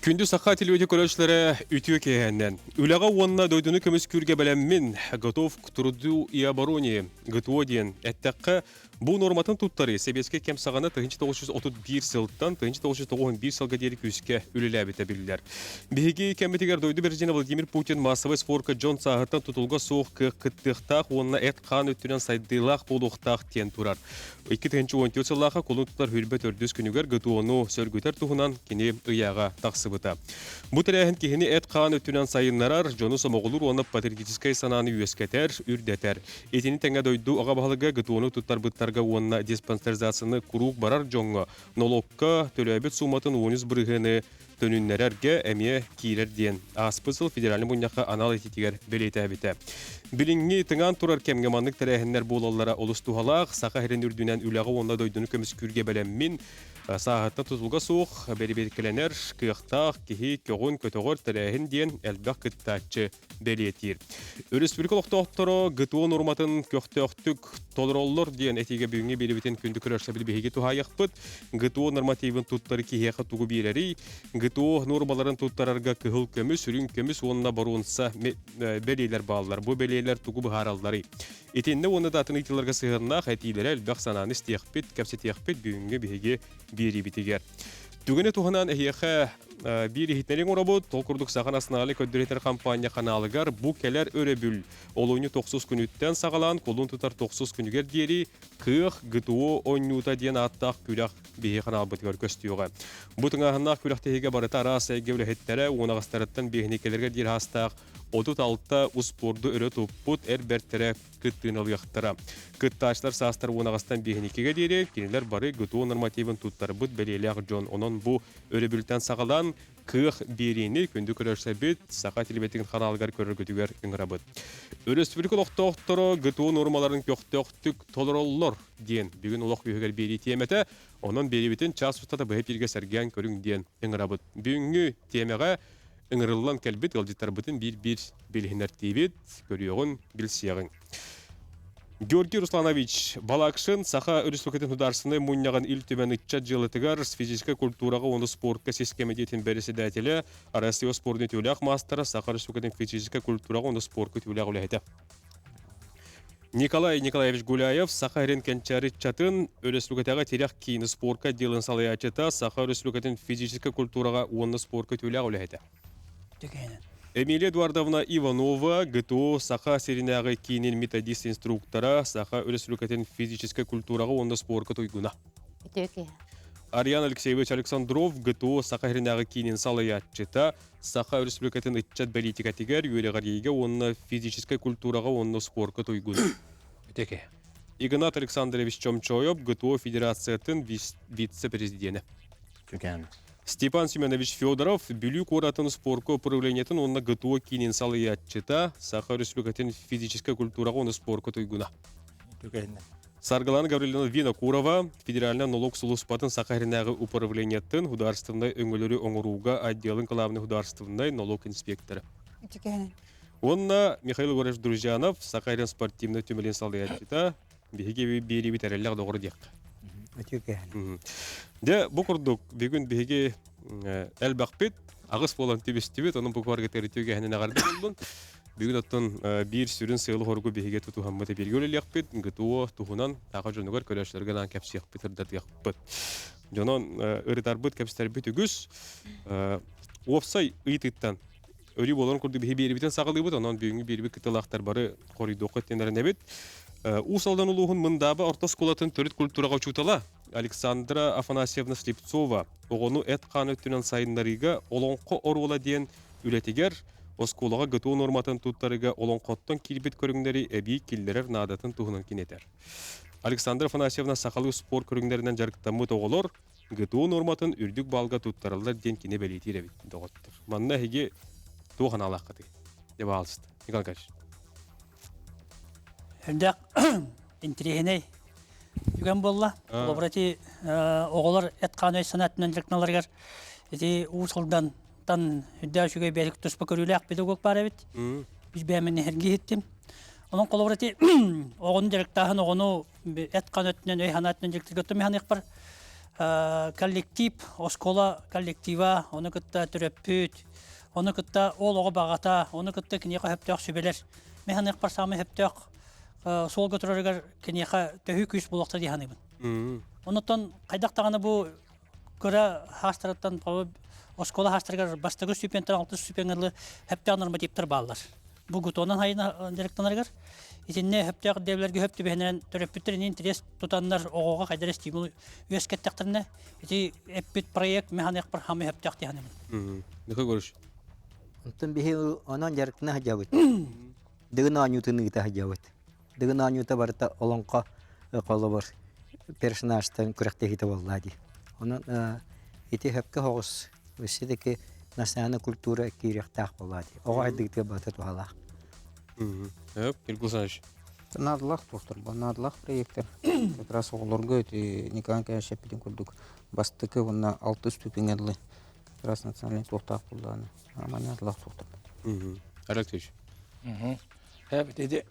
Күндү саха телевизия көрөчлөрө үтүө кеһеннен. Үлага уонна дойдуну көмүс күрге белеммин. Готов к труду и обороне. Готоводен. Эттекка бу норматын туттары Себеске кем сагана 1931 сылттан 1991 сылга дери күскө үлеләбите билдер. Биһиги кембетигер дойду Президент Владимир Путин массовый спорка Джон Сагаттан тутулга соох кыттыктак уонна эт кан өттүнөн сайдылак болуктак тен турар. 2014 сыллаха колун тутар хүрбөт өрдүс күнүгөр готовону сөргөтөр туһунан кини ыяга таксыбыта. Бу тәрәһен кихини эт кан өттүнөн сайыннарар жону самоголур оны патриотической сананы үескетер, үрдетер. Этини теңе дойду ага баһалыга готовону туттар быттарга уонна диспансеризацияны курук барар жоңго nolokка төлөбөт суматын 13 бырыгыны төнүннәрәргә әмие кирер диен. Аспысыл федеральный муньяка анализ итигер белетәбите. Билинги тыңан турар кемгеманлык тәрәһеннәр булаллара олустухалак, сака херен үрдүнән үләгә онда дойдуны көмүс күргә беләммин. Саатта тутулга сух, бери-беркеленер, кыяктак, кихи, көгүн, көтөгөр тәрәһен диен әлбәк кыттачы белетир. Республикалык тохторо ГТО норматын көктөктүк толороллор диен этиге бүгүнгө берибитен күндү көрөрсө билбеги тухаяқпыт. ГТО нормативын туттары кихияка тугу билери, ГТО нормаларын туттарарга кыһыл көмүс, үрүн көмүс онна баруунса белейлер баалар. Бу белейлер тугу бахараллары. Этинне оны датын итилерге сыгынна хатилер әлбәк сананы стиякпит, кепсетиякпит бүгүнгө биһиги бирибитигер. Түгене туханан эхиэхэ бири хитнерин оробут, толкурдук сахан аснали көддүретер компания каналыгар бу келер өрөбүл. Олуйну 90 күнүттен сагалан, колун тутар 90 күнүгер диери, кых, ГТО, оннута диен аттақ күлях бихи канал бытыгар көстүюга. Бу тыңахыннақ күляхтеге барыта арасы гевлехеттері, оңағастарыттан бихникелерге дир хастақ, Отут алта успорду өрө туппут эрбертере кыттыынал яқтара. Кыттачлар састар оңағастан бихникеге дири, кинелер бары ГТО нормативын туттар бұд белелеғ жон. Онон бу өрө бүлтен сағалан кых берини күнді көрөрсә бит, сақа телебетігін ханалгар көрір көтігер үңіра бұд. Республика лоқтоқтыры ГТО нормаларын көқтөқтүк толороллор ден. Бүгін олық бүйігер бери теметі, онон бери бітін час ұстата бұхеп ерге сәрген көрің ден үңіра бұд. Бүгінгі темеға Ыңырылан кәлбет ғалдеттар бұтын бір-бір белгінер тейбет, көріоғын білсияғын. Георгий Русланович, балакшын саха республикатын хударсыны мұнияған ил төмен үтчат жылытығар физическа культураға оны спортқа сескемедетін бәрісі дәтелі, Россия спортын төліғ мастары саха республикатын физическа культураға оны спортқа төліғ үләйті. Николай Николаевич Гуляев саха херен кенчары чатын республикатага терях кейіні спортқа делін салаячыта саха республикатын физическа культураға оны спортқа төліғ үләйті. Эмилия Эдуардовна Иванова, ГТО, саха серинағы кейінен методист инструктора, саха республикатын физическа культураға оны спортқа тойгуна. Ариан Алексеевич Александров, ГТО, саха херенағы кейінен салаячыта, саха республикатын итчат политикатигер, юрегар оны физическа культураға оны спортқа тойгуна. Игнат Александрович Чомчоев, ГТО Федерациятын вице-президенті. Степан Семенович Федоров, Бюлюк оратын спортқа управлениетін онына ГТО кейінен салаячыта, саха республикатын физическа культураға оны спортқа тойгуна. Саргалана Гаврилина Винокурова, федеральный налог сулуспатын саха херенағы управлениетін хударственной өңілері оңыруға отделын главный хударственной налог инспекторы. Онна Михаил Егорович Друзьянов, саха херен спортивный түмелен салаячыта, бігеге бері бітәрелләқ доғыр дейк. Де бұ құрдық бүгін біге әлбәқпет, ағыс болан төбестебет, оның бұқварға тәрітеуге әнен ағарды болдың. Бүгін оттың бір сүрін сыйлы хорғы біге тұтуғанмыды берге өлеліяқпет, ғытуы тұғынан таға жонығар көрәшілерген аң кәпсияқпет ұрдатияқпет. Жонан ұрытарбыт кәпстербет үгіз, офсай ұйтыттан өрі боларын құрды біге берібітен сағылыбыт, онан бүгінгі берібі кіталақтар бары қоридоқы тендерін әбет. Усалдан улуғын мындабы орта сколатын төрет культураға учутала Александра Афанасьевна Слепцова оғыну әт қан өттінен сайынларыға олонқы оруыла дейін үлетігер, осколаға ғыту норматын туттарыға олонқоттан келбет көріңдері әбей келдерер надатын туғынан кенетер. Александра Афанасьевна сақалы спорт көріңдерінен жарықтамы тоғылыр, ғыту норматын үрдік балға туттарылар ден кене бәлейтер әбет доғыттыр. Манна хеге туған алаққаты. Деп алысты. Николай Каш. Хүндәк интерегеней юган болла. Лаборати оғылар әтқан өй санатынан жырқналарғар. Эти усылдан тан хүндәк жүгей бәрік тұспа көрілі педагог бар әбет. Біз бәмін әрге еттім. Оның коллаборати оғының жырықтағын оғыну әтқан өтінен өй ханатынан жырқтыр көттім механик бар. коллектив, оскола коллектива, оны кытта түрөппүт, оны кытта ол оғы бағата, оны кытта кінеқа хөптөк сүбелер. Механик бар самы хөптөк сол götürөргөр кінеқа төһү күс булакта диханыбын. Онотон кайдактаганы бу көре хастыраттан оскола хастыргар бастагы стипендтер 6 стипендерлы хөптөк нормативтер баалар. Бу гутонан хайына директорларгар итинне хөптөк девлерге хөптү бенен төрөппүттерин интерес тутаннар огога кайдар стимул үескеттектерне ити эппит проект механик бар хамы хөптөк диханыбын. Нөхө көрүш. Онтон бихи онон жарыктына хажабыт. Дыгын анютыны гыта хажабыт. Дыгын анюта барыта олонко коло бар персонажтан күрәктәге боллади. Онон ити хөпкә хогыс үсидеке национальная культура кирәктәк боллади. Ога дигә батат вала. Илгусаныч. Надлах тохтор, надлах проекттер. Как раз олорго никан кәшәп битен күрдүк. Бастыкы онна 6 ступеньле. Как раз национальный тохтак булган. Ама надлах тохтор. Алексеевич. Dedi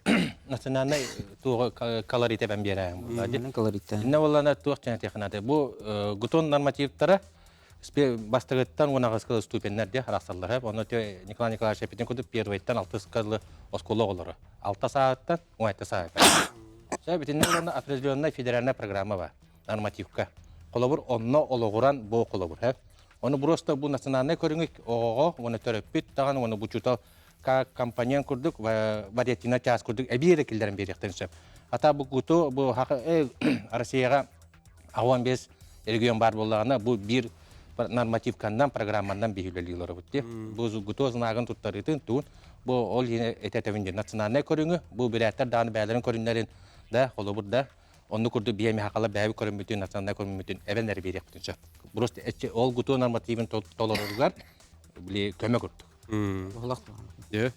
nasyonalny tuğ kolorite ben berem buladi. Колоритта. Inne bollana tuğ çene texnade. Bu guton normativtara bastırıttan ona gaskı stupenler diye rasallar hep. Onu te Nikolay Nikolaevich Şepitin kudu первыйттан 6 skazlı oskola oluru. 6 saattan 17 saat. Şepitin ne определенная федеральная программа var. Normativka. Kolobur onno ologuran bu kolobur hep. Onu просто bu nasyonalny körüngük oğo onu töröpüt tağan onu buçuta компаниян курдук ва вариативна час курдук эбире килдерин беректен сөп. Ата бу гуту бу Россияга аван без регион бар боллагана бу бир нормативкандан программадан бихилелилер бутти. Бу гуту знагын туттарытын тун бу ол этетевинде национальный көрүнгү бу билеттер дааны бәлерин көрүннөрүн да холобурда онну курду биями хакала бәби көрүнмүтүн национальный көрүнмүтүн эбенер беректен сөп. Просто ол гуту нормативин толорулар били көмө курдук.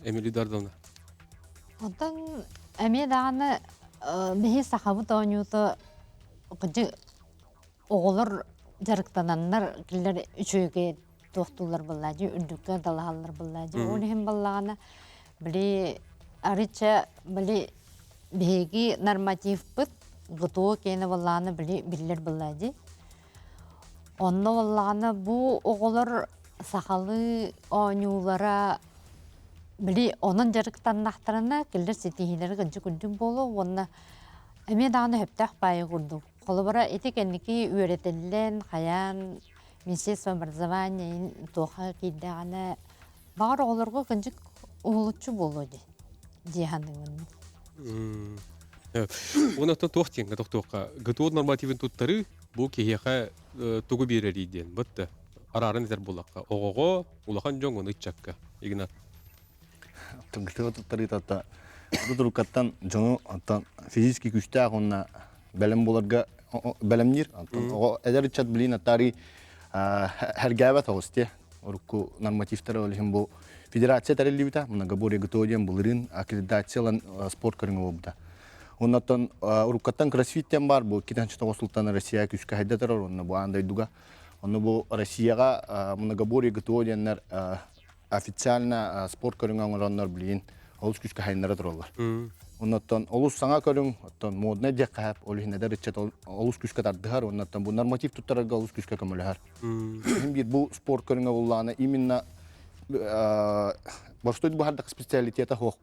Эмили Дардовна. Онтан эме даганы бихи сахабы тоонюты кыжы оголор жарыктананнар киллер үчөйгө тохтулар буллажы үрдүккө далаалар буллажы оны хем баллагана били арыча били беги норматив бут гото кене балланы били биллер буллажы онно баллагана бу оголор сахалы оонюлара били онон жарыктаннахтарына киллер сетихилер гыжы күндүн болу онна эме даганы хөптах бай курду колобара этекенники үйрөтеллен хаян Министерство образования тоха киддагана бар олорго гыжы улучу болуди диханын. Онотон тохтенга тохтока гытуот нормативин туттары бу кехеха тугу берер иден. Бытты. Арарын зер булакка. Огого улахан жоңгон ычакка. Игнат. Тыңгытыгы туттарытата дурукаттан жону аттан физически күчтә агынна белем буларга белемнир аттан ого эдер чат билин аттари хәргәбә тагысты урку нормативтер олым бу федерация тарелибита мына габори гытоден булырын аккредитациялан спорт көрүнгө булда. Оннан урукаттан кроссфиттен бар бу китанчы Султан Россия күчкә хайдатар онны бу андай дуга. Онны бу Россияга мына габори гытоденнер официально спорт көрүнгөнөр билин олус күчкө хайнара туралар. Оннан олус саңа көрүң, оттон модный жакап, олухинедер ичет олус күчкө тардыгар, оннан бу норматив туттарга олус күчкө көмөлөр. Бир бу спорт көрүнгө булланы именно баштой бу хардак специалитета хок.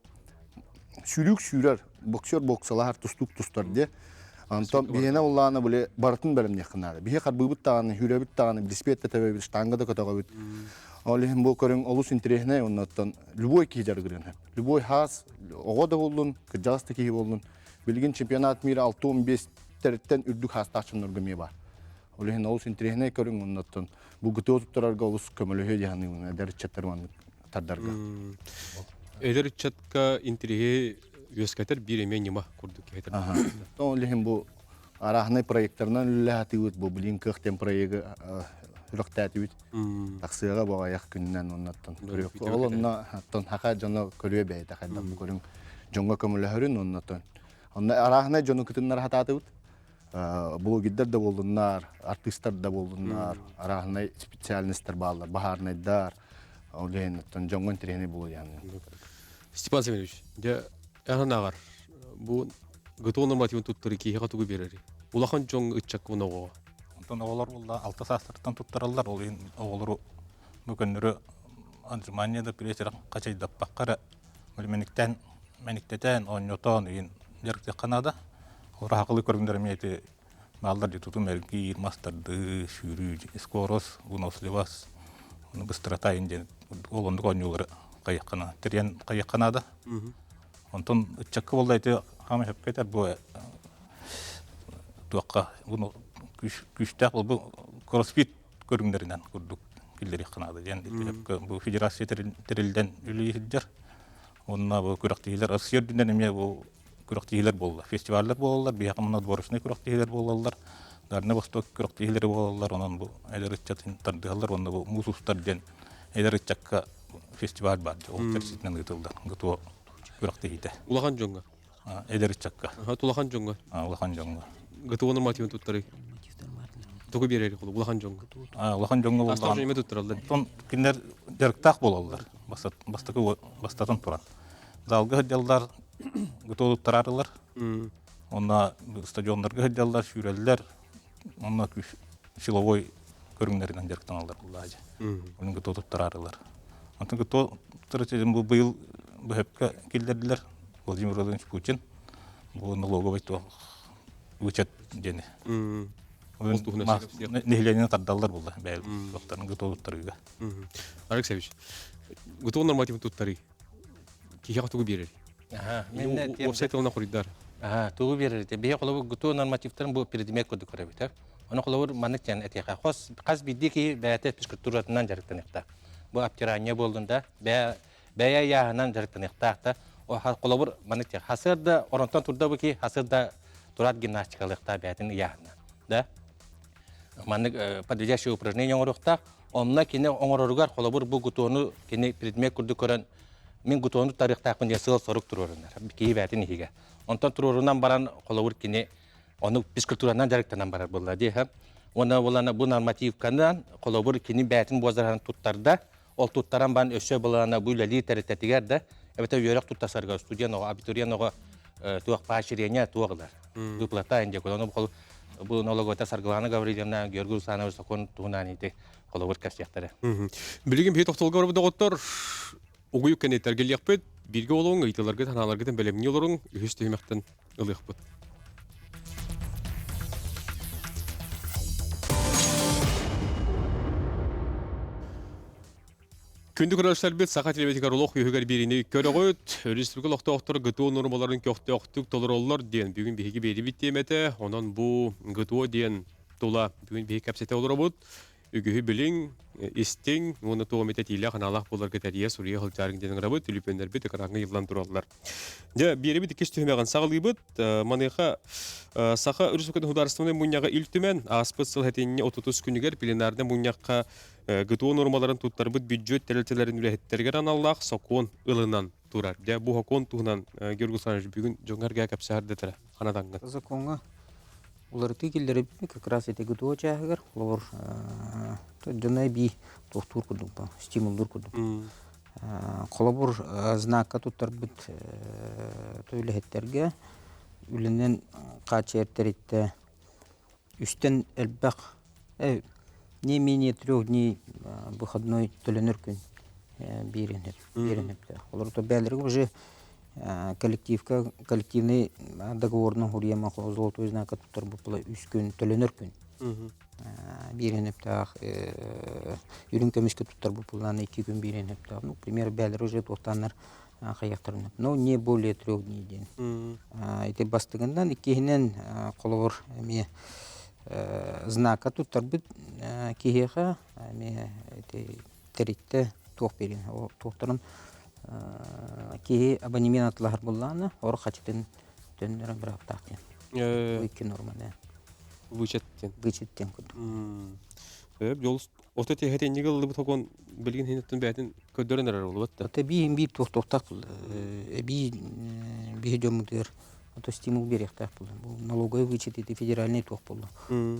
Сүрүк сүрөр, боксер боксалар тустук тустарды. Антон бияна булланы биле бартын беремне хынары. Бие карбыбыт таганы, хүрөбүт таганы, диспетте табы штангада котогобут. Олим бу көрүң олус интересне, оннан любой кижер гырын. Любой хас, огода болдун, кыжаста ки болдун. Билген чемпионат мира 6-15 терттен үрдүк хастачын нургыме бар. Олим олус интересне көрүң, оннан бу гытып турарга олус көмөлөһө жаны, дер чатырман тардарга. Эдер чатка интереге үескетер бир эме нема курдук кетер. Олим бу арахны проекттарынан үлләтүт бу билин кыхтен проекты Рөхтәтүт. Таксыга багаяк күннән оннаттан. Олонна аттан хака жана көрүө бейт хәдә бу көрүң жонга көмөлөһөрүн оннаттан. Онна арахна жону кытыннар хататыбыт. Бу гиддер да болдуннар, артисттар да болдуннар, арахна специалисттер баллар, бахарнайдар. Олен жонгон трени болу яны. Степан Семенович, де анагар бу гыту нормативин туттары киһи катугу берери. Улахан жоң ычак оного. Онтон оғылар болла 6 састырттан туттаралар. Ол ең оғылыру бүкіннері Германияда пресер қачайдап баққары мәниктетен, оньотон ең жерікте қанада. Олар ақылы көргіндерім еті малдар жетуту мәргейір, мастарды, шүрі, скороз, ұносливас, быстырата ең ол ондық оньолары қайыққана. Терен қайыққанада. Онтон үтчакка болды айты қамы хепкетер бұл туаққа күштәк ол бұл кроссфит көргіндерінен көрдік келдері қанады. Бұл федерация тірілден үлі ехілдер. Онына бұл күрақтығылар, ұрсердіңден еме бұл күрақтығылар болды. Фестивалдар болалар, бияқы мұна дворышны күрақтығылар болалар. Дарына Восток күрақтығылар болалар. Онан бұл әйлер үтчатын тардығалар. Онына бұл мусустарден әйлер үтчакка фестиваль бар. Ол терсетінен ғытылдар. Ғытуа күрақтығылар. Улахан жоңга. Әйлер үтчакка. Улахан жоңга. Улахан жоңга. Гытуа нормативен туттары. Тугу берери кулу улахан жоңга. Улахан жоңга болған. Астар жеме туттаралар. Тон киндер жарықтақ болалар. Бастатын туран. Залғы хыджалдар гытуа туттарарылар. Онна стадионларға хыджалдар, шүрелдер. Онна силовой көріңдерінен жарықтан алдар бұллады. Оның гытуа туттарарылар. Онтын гытуа туттарычын бұл бұйыл бұхепке келдерділер. Владимир Владимирович Путин. Бұл налоговый туақ вычет дені. Нехленен қаддалдар болды бәйіл тоқтарын гытуа туттарыға. Алексеевич, гытуа нормативен туттары. Кихаға тугу берери. Вебсайт олына құрыйдар. Тугу берери. Бейе қолабы гытуа нормативтарын бұл передемек көді көрәбет. Оны қолабыр манықтен әтеға. Қаз бидді ки бәйәті пішкіртуратынан жарықтан еқта. Бұл аптирания болдында бәйә яғынан жарықтан еқта. Қолабыр манықтен. Хасырда оронтан тұрда бұл ки хасырда турат гимнастикалықта бәйәтін яғынан. Манық подлежащее упражнение оңырықта. Онына кені оңырырғар қолабыр бұл гытуаны кені предмет күрді көрін мен гутону тарихтақпын де сыл сорық тұрорынар. Кейі бәтін ехеге. Онтан тұрорынан баран қолауыр кені оны физкультуранан жарықтанан барар болды дейхі. Оны болана бұл нормативкандан қолауыр кені бәтін бозаран тұттарда, ол тұттаран бан өсі болана бұл әлі тәреттетігерді. Әбәті өрек тұттасарға студиян оға, абитуриан оға туақ паашырения туағылар. Выплата әнде қолауыны бұл налоговата сарғыланы ғавридемна Георгий Усанович Сокон туғынан ете қолауыр кәсияқтары. Білген бей тоқталға барбыда ғоттар Угуюк кенеттер келияқпет, бірге олуың, ұйтыларға, таналарғадан бәлеміне оларың, үйіс түймектен ұлықпет. Күнді көрәліштер бет, сақа телеметикар олық үйігер беріне көрі қойыт, республика лоқты оқтары ғытуы нормаларын көқті оқтық толыр олар ден бүгін бейгі бейді биттеметі, онан бұл ғытуы ден тола бүгін бейгі кәпсеті олар бұд. Үгігі білің, істің, оны тоғымет әтейлі қаналақ болар кәтәрия Сурия қылчарың денің рабы, түліпендер бет, қараңғы елдан тұралылар. Бері бет кеш түймеған сағылғы бұд, манайға сақа Республиканың хударыстығының мұнияға үлтімен, аспыт сыл әтеніне 30 күнігер пеленардың мұнияққа ғытуы нормаларын тұттар бұд бюджет тәрелтелерін үләхеттергер аналлақ сокон ылынан тұрар. Бұл хокон тұғынан Георгий Саныш бүгін жоңарға кәпсі әрдетірі қанадаңғы. Улар тикелдер как раз эти гытуа чагыр, улар жана би тохтур курдук ба, стимулдур курдук. Колобур знака туттар бит төйлехеттерге үленен качертеритте үстен элбак не менее 3 дней выходной төленер күн беренеп. Улар то бәлерге уже коллективный договорный хурьяма золотой знак туттар була 3 күн төленер күн. Беренеп тах үрүн көмүшкө туттар була 2 күн беренеп тах. Ну, пример бәлер уже тоқтанар каяктарынып. Но не более 3 дней ден. Эти бастыгындан икенен коловор эме знака туттар бит киеха эме эти теритте тох берен. О тохтарын ки абонемент атлар булланы ор хачтын төннөр бир аптакен. Үки нормале. Вычеттен күдүк. Жол ота техетен нигыл токон билген хенеттен бәтин көдөрөнөр болуп атты. Ата би токтак бул. Би жомдер ото стимул беректак бул. Бул налоговый вычет эти федеральный ток болду.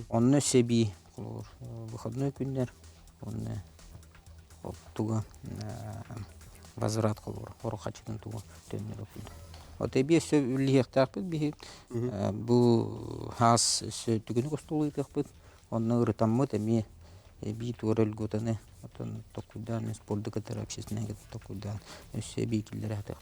Онны себи выходной күннер, онны туга возврат кылыр. Орхачтын туга төннөр окуду. Ата би все лихтак бит би бу хас түгүнү костолуй тахпыт. онны ырытаммыт эми би туорел гутаны отон токудан спордык этер общественный токудан өссе бикиллер атак.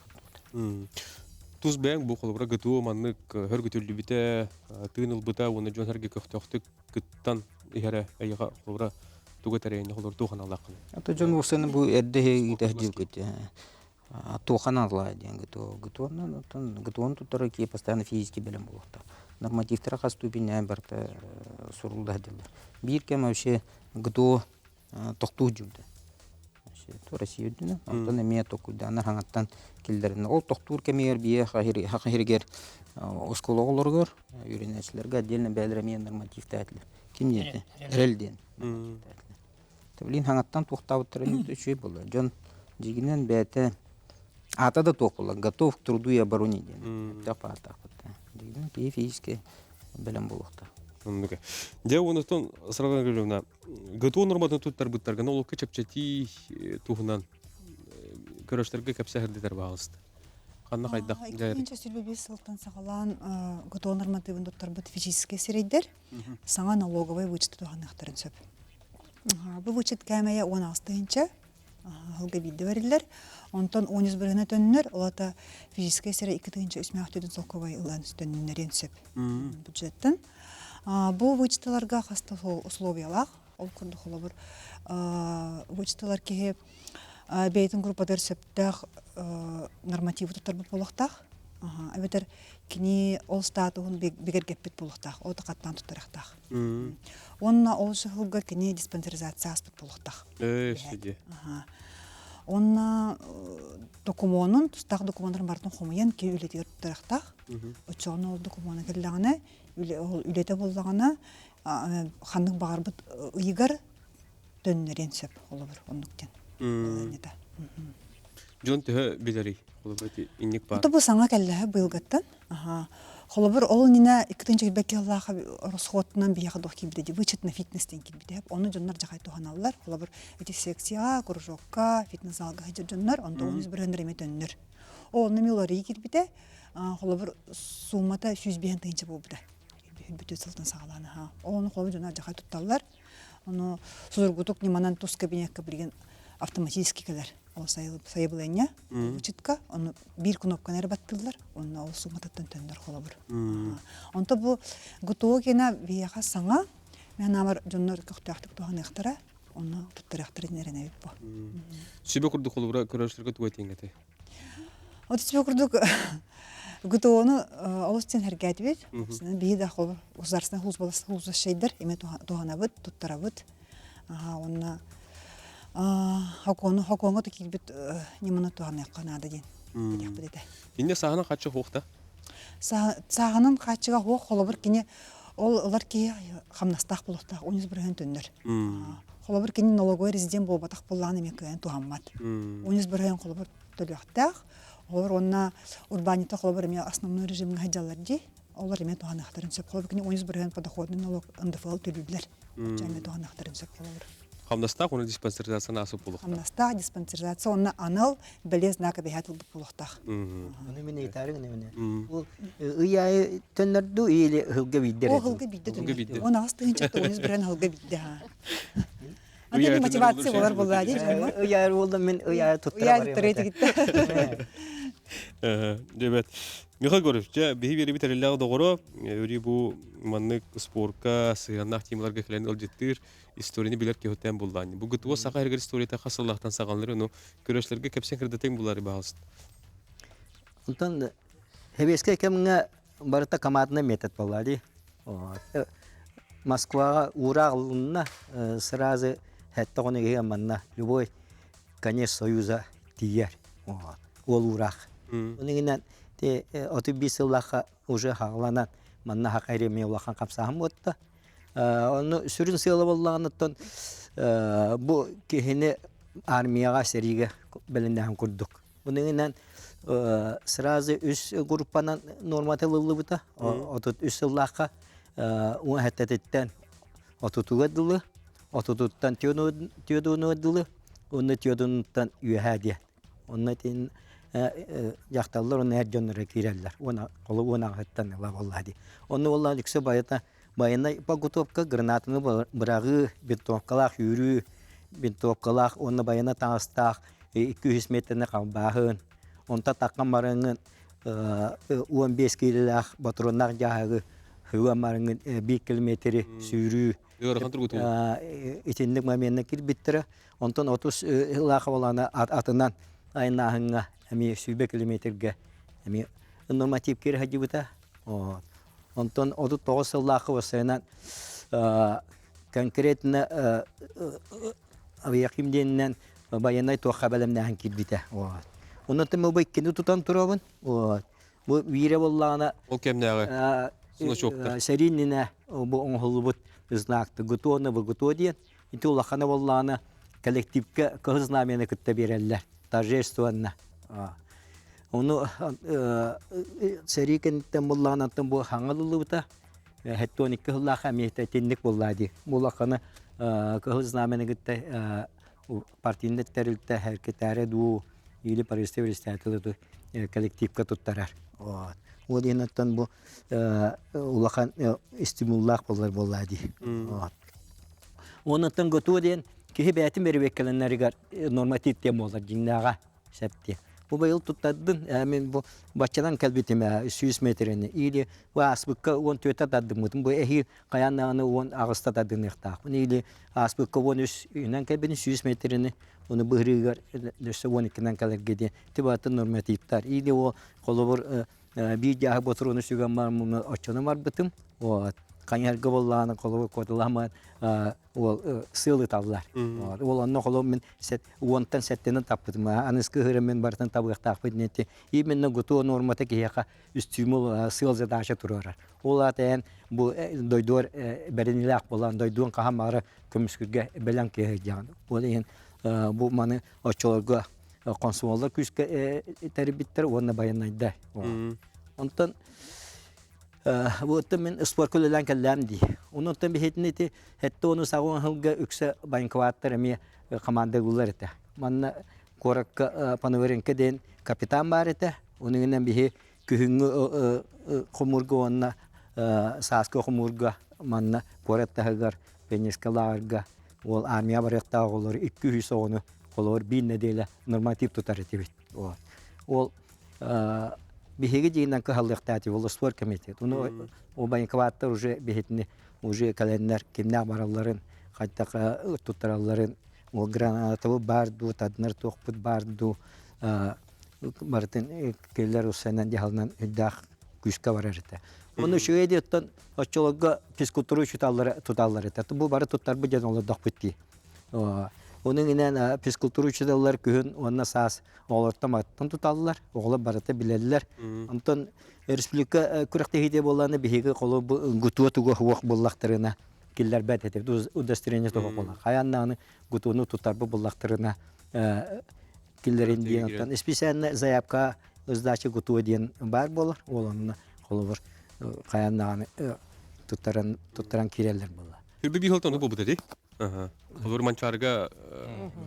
Туз бәң бу холбра гыту маннык хөргөтүллү бите тыыныл быта уны жон хәрге көктөктүк кыттан иһәре айга холбра туга тәрәйне холбра тухан алакын. Ата жон усаны бу эрде итә дилгет. Тухан алла дигән гытуоннан отон гытуон туттары ки постоянно физически белем булыкта. Нормативтер хас ступеньне барта сурулда дилер. Бир кем вообще гыту токту жүрдү. То Россия дүнө. Антон эме токудан хаңаттан килдерин. Ол токтур кемер бие хахиргер оскологолоргор юринечлерге отдельно бәлремен норматив тәтле. Кинете релден. Таблин хаңаттан токтабы турын үчөй болду. Жон жигинен бәте ата да токула, готов к труду и обороне ден. Тапата. Дигин физически белем булыкта. Оннуга. Де онутон сыраган гөлөна гыту норматын туттар буттарган ол кечепчети туһунан көрөштерге кепсәһәрдер багыст. Канна кайдак дәр. Икенче сүлбебес сылтан сагалан гыту нормативын туттар бут физический серейдер. Саңа налоговый вычет туганактарын сөп. Бу вычет кәмәя 16-нчы хылга бидде берилер. Онтон 11-нә төннөр, олата физический серей 2-нчы үсмәктәдән соковай улан үстөннәрен сөп. Бюджеттен. Бу вычеталарга хаста условиялар, ол курды холобур. Вычеталар ки бейтин группадыр сөптәк нормативы туттар бу булыктак. Әбетер кини ол статуын бигер геппет булыктак, ол тақаттан туттарактак. Онна ол шылга кини диспансеризация аспыт булыктак. Сиде. Онна документын, тустак документтарын бартын хомуян ки үлетер туттарактак. Очоны ол документны келдагына үлете болдағана ханның бағарбыт ұйығар төннерен сөп олабыр оннуктен. Жон түхі білері, олабыры иннек бар. Ота бұл саңа кәлләхі бұйылғаттан. Олабыр ол нина 2-нчы бәкі Аллаға росходтынан бияғы доқ келбеді, вычетна фитнестен келбеді. Оны жонлар жағай туған алылар. Олабыр өте секцияға, кружокка, фитнес-залға хеджер жонлар, онда 11 реме төннер. Оны милории келбеді, олабыр суммата 100-5 болбыда. Бүтө сылтын сагаланы. Оны қолы жона жақай тұтталар. Оны сузыргутук неманан тус кабинетка білген автоматический келер. Ол сайыбылайня, учетка. Оны бір кнопканы әрбаттылар. Оны ол сумататтан төндөр қолы бір. Онта бұл гутуы кена бияға саңа, мен амар жонлар көқтіяқтық туған яқтара, оны тұттыряқтыры нерен әбіп бұл. Сөйбе күрді қолы бұра көрәшілерге туға теңгеті? Оты сөйбе күрдік гутуону олустен хергәтбит. Бии да хол государственный хулз шейдер, име туганабыт, туттарабыт. Онна хакону текилбит немана туганы канада ден. Инне сағынан қачы хоқта? Сағынан қачыға хоқ холобыр кине олар ки хамнастақ болуқтақ, 11 төннөр. Холобыр кине налоговый резидент болбатақ болланы мекайын туғанмат. 11 холобыр төлөқтақ. Олар онна урбанита холобыр эме основной режимге хаджалар ди. Олар эме туганактарын сөп холобыр кине 11 подоходный налог НДФЛ төлүлдүлөр. Эме туганактарын сөп холобыр. Хамнастақ оны диспансеризацияны асып болуқтақ? Хамнастақ диспансеризация онна анал белез нака бехатыл болуқтақ. Оны мен айтарың немене. Ол ыяй төннөрдү или хылга биддер. О хылга бидде. Оны астыгынча 11 хылга бидде. Антон мотивация болар булды ди. Ыяй болду мен ыяй туттыра бар. Дебет. Михаил Григорьевич, бихи бери битерелләгы догоро, өри бу маннык спортка, сыяннак темаларга келен олжеттир, историяны билер ки хөтен булдан. Бу гытуа сака хергер историяда хасыллахтан саганлар, ну көрөшләргә кепсен кирдетең булар баалыст. Антон хебеске кемгә барыта командный метод булды. Москва урагылына сразу хәтта гына манна любой конец союза тияр. Ол урак. Оныңнан те отубисыллаха уже хагланат манна хакайреме улахан капсахым отта. Оны сүрүн сыйлы боллаганнан бу кехине армияга сериге белендән курдук. Оныңнан сразу үс группанан нормативлы бута. Отут үсыллаха у хаттеттен отутугадылы, отутуттан тиодонодылы, оны тиодонуттан юхадия. Оны тен яқталар оны әржонлары киреллер. Оны қолы оны ағыттан ала боллади. Оны олар үксі байыта Байына поготовка гранатаны бырагы, бинтовкалах юрü, бинтовкалах онны байына таңыстақ 200 метріне қалбағын. Онта таққан марыңын 15 килолах патроннақ жағағы хыва марыңын 1 километрі сүйрü. Ырахан тургуту. Итинник моментне кирбиттіре. Онтон 30 лаха боланы атынан айнағыңа сүйбе километрге норматив кері хадибыта. Онтон 39 лаха болсайынан конкретно авиакимденнен баянай тоққа бәлемнәһін кирбите. Оннан мы байкені тутан турабын. Бу вире боллағына Ол кемнәгы. Суночоктар. Сәриніне бұл оңғылыбыт знақты гутуаны бұл гутуаден. Инті улақаны боллағына коллективке кығызнамені күтті берелілер. Торжествуанна. Оны сәрикенттен боллағынаттан бұл хаңылылыбыта. Хәттон 2 жыллаға әмейті тендік боллады. Бұл ақаны кығызнамені күтті партийінде тәрілті әркетәрі ду или представительстәтілі коллективке тұттарар. Ол енаттан бұл улахан стимуллах болар болады. Онаттан готу ден кеһи бәтин бербеккеленнәргә норматив тем болар жиңнага сәпте. Бу быел туттадын, мен бу бачадан калбитеме 100 метрне или васбыкка 14 таддым. Бу эһи каяннагы 10 агыста таддын ихта. Или асбыкка 13 инен калбин 100 метрне оны быгырыгар дөсө 12 калгеде. Тибатын нормативтар. Или о колобор bir jahı boturunu sügen var mı açanı var bıtım. O kanyargı bollağını kolu kodulama o sığlı tavlar. O anne kolum men set ondan setten tapıdım. Anıskı hırımın bartan tabık tapıdı neti. İmenle gutu normata ki yaka üstümül sığlı daşa turar. Olaten bu doydor berenilak bolan doydun kahamara kömüskürge belen ki can. Olayen bu manı açolga konsollar küske terbitler ona bayanaydı. Ondan bu temin spor kullanılan kellemdi. Onun tabi hetneti hatta onu savun halga ükse bankavattır mi komanda gullardı. Manna korak panaverin keden kapitan barete. Onun inen bir kühüngü kumurga ona saska kumurga manna koratta hagar penyeskalarga ol armiya barakta olur 200 onu olur 1000 nedele normatif tutar etibit. Ol беги динен кахаллыктати ол спор комитет. Уну о банкваттар уже бехитни уже календар кимнә баралларын, хаттака туттаралларын, о гранатабы барду, таднар тохпут барду, бартын келләр усанан яһалнан үддах күскә барарыта. Уну шуедеттан очолога физкультура туталлары. Бу бары туттар бу жан олар дохпутти. Onun inen psikoloji çözüyorlar köyün ona sas olartamadan tutarlar. Oğlan barata bilirler. Ondan Respublika kurakta hide bolanı bihige kolu gutu tugu huak bollaklarına killer bet etip udastırınca tugu bolan. Kayanlarını gutunu tutar bu bollaklarına killerin diyen ondan. Espesen zayapka ızdaşı gutu diyen bar bolar. Olanı kolu var kayanlarını tutaran kireller bolar. Hırdı bir haltan bu dedi. Aha. Olur mançarga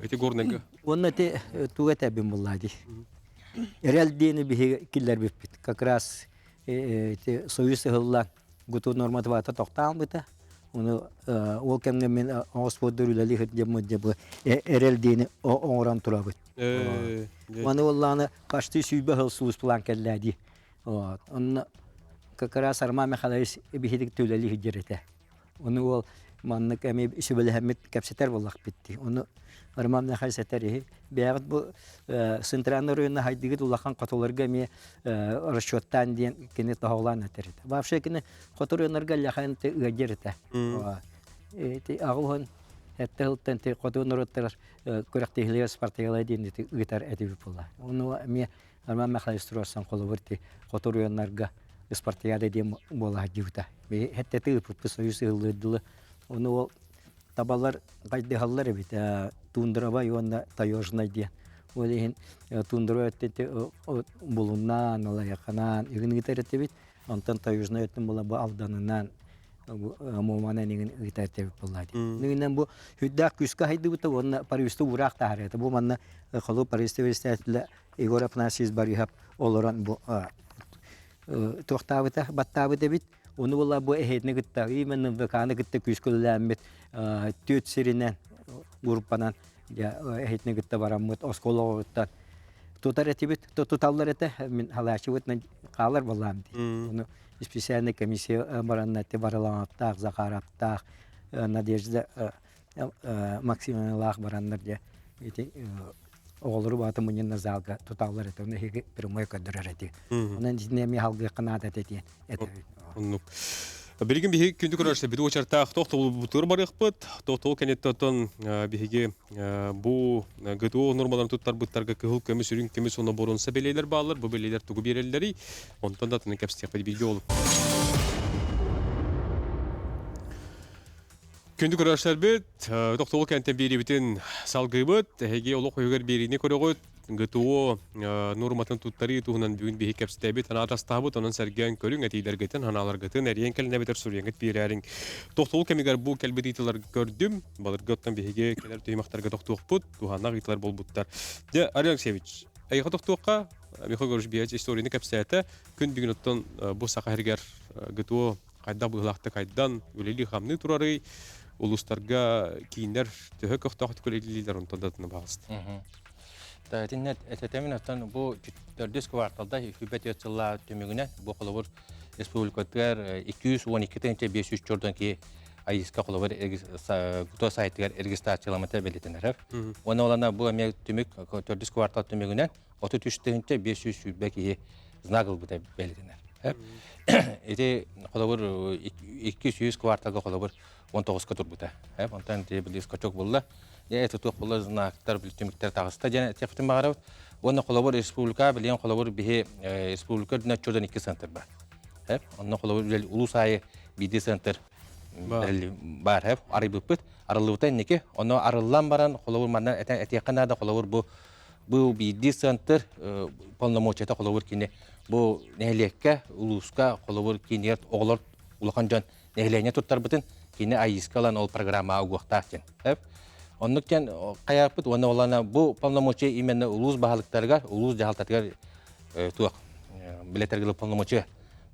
eti gornega. Onun te tuğete bin bulladı. Real dini bir killer bipit. Как раз te soyuz hıllan gutu normativata toktan bita. Onu o kemne men ospodur lali hıdjem bu real dini oran turabit. Onu vallana kaçtı sübe hılsuz plan kelladi. Onu как раз arma mekhalayız bir hidik tülali hicrete. Onu ol manlık emi sübelehmet kapseter bollak bitti. Onu armamna halseteri. Beyaz bu sentranlar oyuna haydiği dolakan katolarga mi rasçottan diyen kene tahılan aterite. Vapşe kene katolarga lahan te ügerite. Te ağılhan hatta hilten te katolarga kuraktihiler spartiyalar diyen te üger edip bolla. Onu mi armamna halestrosan kolaverti katolarga spartiyada diyen bolla hadiuta. Be hatta te pupus yüzüldü. Onu tabalar kaydı hallar bit. Tundraba yonda tayorjna diye. Olehin tundra ötete bulunnan olayakanan igin giterete bit. Ondan tayorjna öttem bola bu aldanından mumanan igin giterete bit bolladı. Ninen bu hüddak küska haydı bit onna paristu urak taharete. Bu manna kalı paristu vestetle igora pnasiz barihap oloran bu toxtavita battavita bit. Onu valla bu ehedine gitti. İmen vekana gitti küsküllenmet tüt sirinen gruppanan ya ehedine gitti varamut oskoloğuttan. Tutar etibit tutallar ete min halaşıvıt kalır vallahi. Onu spesialne komissiya barannatte baralanattak zakarattak Nadejda Максимовна baranlar diye. Oğulları batı münyen nazalga tutallar ete. Onu hege primoy kadar ete. Onun içinde mi halgı kanaat ete. Оннук. Билигин биһиги күндүк көрөрсө биди очартаах тохтол бутур барыхпыт. Тохтол кенеттон биһиги бу гыту нормаларын туттар буттарга кыл көмүс үрүн көмүс оны боронса белелер баалар. Бу белелер тугу берелleri. Онтон да тыны кепстеп билги болуп. Күндүк көрөрсөр бит тохтол кенттен бири битин салгыбыт. Эге олук көйгөр берини көрөгөт. Гытуо норматын туттары туһунан бүгүн биһи кепстебит анатастабыт онун серген көрүң этилергетин ханаларгытын эрен келине бетер сурьянгет бирерин тохтол кемигер бу келбедитилер көрдүм балыргыттан биһиге келер тыймактарга тохтуокпут туханак итлер болбуттар де Арий Алексеевич айга тохтуокка Михаил Григорьевич биһи историяны кепсете күн бүгүн оттон бу сакахергер гытуо кайда быйлакты кайдан үлели хамны турары улустарга кийиндер төһө кохтоохт көлелилер онтон да тыны багысты Тиннет этетемин аттан бу 4 кварталда хүбет йотсылла төмөгүнө бу колобур республикатар 212 500 жордан ки айыска колобур гуто сайтыгар регистрацияланмата белетенер. Оны олана бу эме төмөк 4 квартал төмөгүнө 33 500 хүбеки знагыл бута белетенер. Эти колобур 200 кварталга колобур 19 турбута. Онтан тебилис качок болла. Я это то было знактар билетимиктер тагыста жана тефтим багараб. Оны колобур республика билен колобур бихи республика дна чордан 2 центр бар. Оны колобур улус айы биди центр бар хеп арыбыппыт арылыбытан неке оны арыллан баран колобур мандан этеканада колобур бу биди центр полномочията колобур кине бу нехлекке улуска колобур кинер оглор улахан жан нехлене туттарбытын кине айыскалан ол программа угуктакен хеп оннуктен каяпыт оны олана бу полномочия именно улус бахалыктарга улус жахалтатыгар туак билетергиле полномочия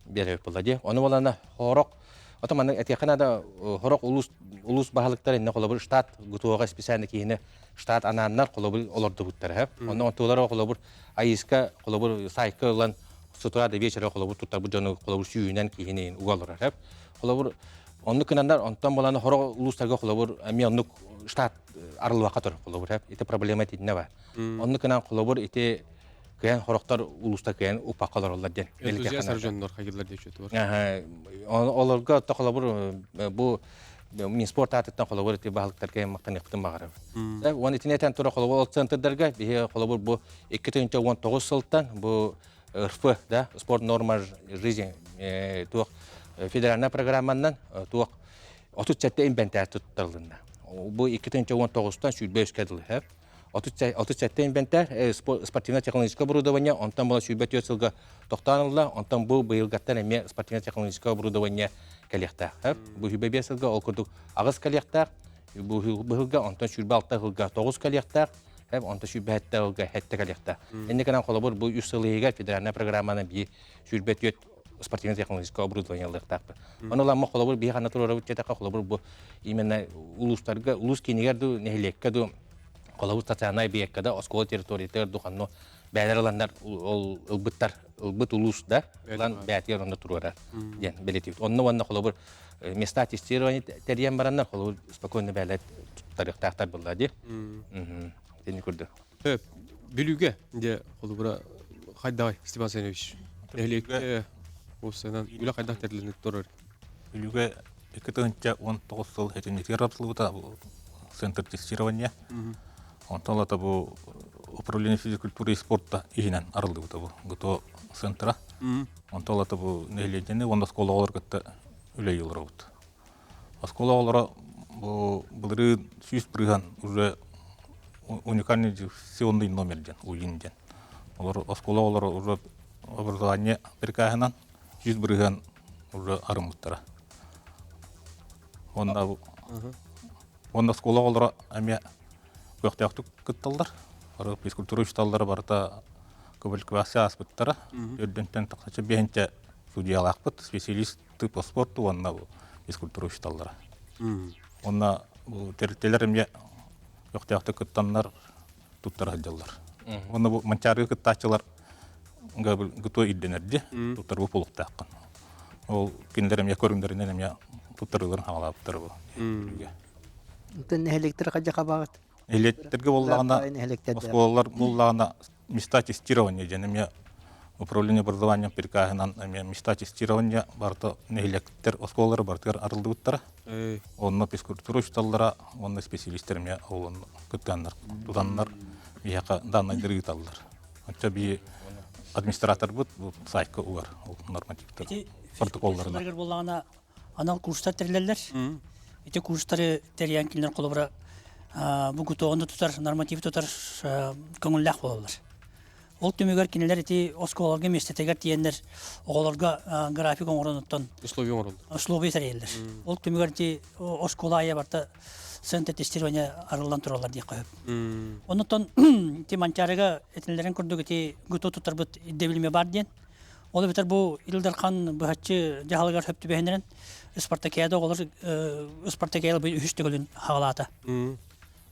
береп болду. Оны олана хорок отоман этеканада хорок улус бахалыктар эне колобур штат гутуга специальный кийине штат ананнар колобур олорду буттар хеп. Оны отулар колобур айыска колобур сайкылан сутурада вечера колобур туттар бу жону колобур сүйүнөн кийине угалар хеп. Колобур онну кынандар онтон боланы хорок улустарга колобур эми онну штат арылы вакыт колобур хеп. Эти проблема тидине бар. Онну кынан колобур эти кыян хороктор улуста кыян упакалар олар ден. Энтузиастар жоннор хагырлар дечет бар. Оларга та колобур бу мен спорт аттан колобур эти баалыктар кыян мактан ыктын багарып. Оны тинетен тура колобур центрдарга бие колобур бу 2019 сылтан бу РФ да спорт норма жизни туак федеральная программанан туак 37 инвентарь тутталында. Бу 2019-тан сүрбө өскөдүл хеп. 37 инвентарь спортивно-технологическое оборудование, онтан була сүрбө төсөлгө токтонулла, онтан бу быйылгаттан эме спортивно-технологическое оборудование келекта хеп. Бу сүрбө бесилге ол курдук агыс келекта, бу быйылга онтан сүрбө алта жылга 9 келекта, хеп онтан сүрбө хетте жылга хетте келекта. Энди канан колобур бу 3 жылыга федеральная программаны би сүрбө төт спортивно-технологическое оборудование лыктапты. Онолар мо колобур би хана турары четака колобур бу именно улустарга улус кинигерду нехлеккеду колобур стационар биеккада оскола территориятер духанно бәлерландар ол ылбыт улус да лан бәтер онда турара ден белетив. Онно колобур места тестирования терьян бараннар колобур спокойно бәлет тарихтактар булды. Тени күрдү. Билүүгө де колобура кайдай Степан Семенович. Нехлекке осынан үле кайда терленип турар. Билүүгө 2019 жыл этинитер рапсылыта центр тестирования. Онтон лата бу управление физкультуры и спорта игинен арылды бу гото центра. Онтон лата бу нехледени онда школалар кытта үле жылдар бут. Школалар бу былыры сүз прыган уже уникальный секционный номер ден уйинден. Олар школалар уже образование перкахынан жүз прыган уже арымыттара. Онда школалар эме Бөхтәктүк кытталдар. Физкультура учталлары барта көбөлквасы аспыттара. Өрдөнтен такча бенче судьялақпыт, специалисты по спорту, онна бу физкультура учталлара. Онна бу терителеремге жоқтаяқты күттаннар туттар хаджаллар. Онна бу манчары күттачылар гыто идденерде, туттар бу полуқтаққан. Ол кинлеремге көрүндеринен эмге туттарыларын хағалаптар бу. Тен электр каҗа багат. Электрге боллаганда, осколалар боллаганда места тестирования женеме управление образованием прикахынан места тестирования барты нелектер осколалар бартыр арылдыттар. Онны физкультура учталлара, онны специалисттерме олын көткәннәр, туданнар яка данный директорлар. Ача би администратор бут сайтка улар, ол нормативтер. Протоколларына. Эгер боллаганда анал курстар терлерлер. Эти курстары терян килнер колобра бу гутоонду тутар норматив тутар көңүлләк болалар. Ол түмөгөр кинелер эти осколорга местетегер тиеннер оголорга график оңоронуттан условия тареллер. Ол түмөгөр эти осколая барта центр тестирования арылдан туралар ди коюп. Онуттан эти манчарыга этилерин көрдүк эти гуто тутар бут дебилме бар ден. Ол бетер бу Илдархан бахачы жаһалгар хөптү бехнерен Спартакиада олар Спартакиада бу үстөгөлүн хагалата.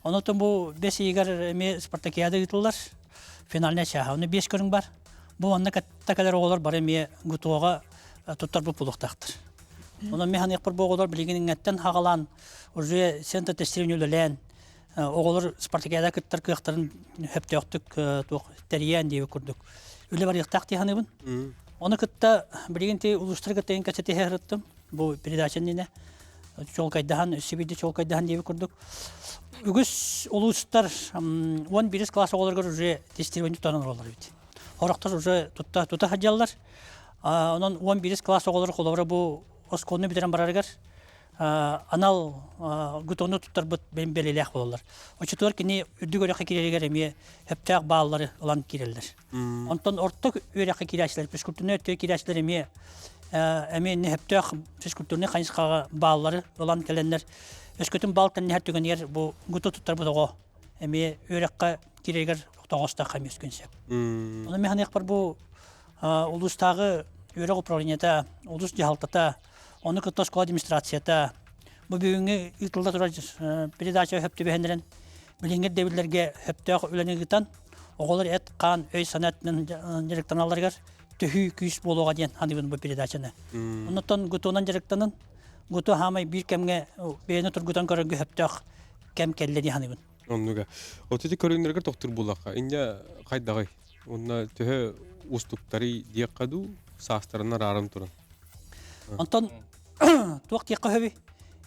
Онуттан бу 5 егер ме Спартакиада гытылар финална чаха. Оны 5 көрүң бар. Бу анна катта кадер олар бар эме гутуга туттар бу пулуктактыр. Онун механик бу оголор билигиниңеттен хагалан уже центр тестирование оголор Спартакиада кыттар кыктарын хөптөктүк тук териян деп көрдүк. Үле бар яктакты ханыбын. Оны кытта билигинти улуштырга тейин качете херттим. Бу передачаны чолкайдахан, сибиди чолкайдахан деп көрдүк. Үгүс улустар 11 класс оголорго уже тестирование тутанар болор бит. Хорактар уже тута хаджаллар. Онон 11 класс оголор колобра бу оскону битерен бараргар анал гутону туттар бут белелек бололар. Очутор кини үрдүгөрө кирелер эме хептак баалары улан кирелер. Онтон орток өрөкө кирәчләр, физкультурны өтө кирәчләр эме эме хептак физкультурны канчкага баалары улан келенлер. Өскөтүн балтын нәһәр түгенер бу гуто туттар бу эме өрөккө кирегер тогоста камес күнсеп. Аны механик бар бу улустагы өрөк управлениеда, улус жаһалтата оны кытта администрацията бу бүгүнгү итылда турар передача хөптү бехендерен билиңер дебилерге хөптөк үленигитан оголор эт кан өй санатынын директорларга төһү күс болууга ден ханыбын бу передачаны. Онтон гутонан директорнун гуто хамай бир кемге бени тургутан көрөнгө хөптөк кем келледи ханыбын. Оннуга. Отити көрүнөргө токтур булакка. Инде кайдагы. Онна төһө устуктары диякаду састарына арым туран. Онтон туакти кахыби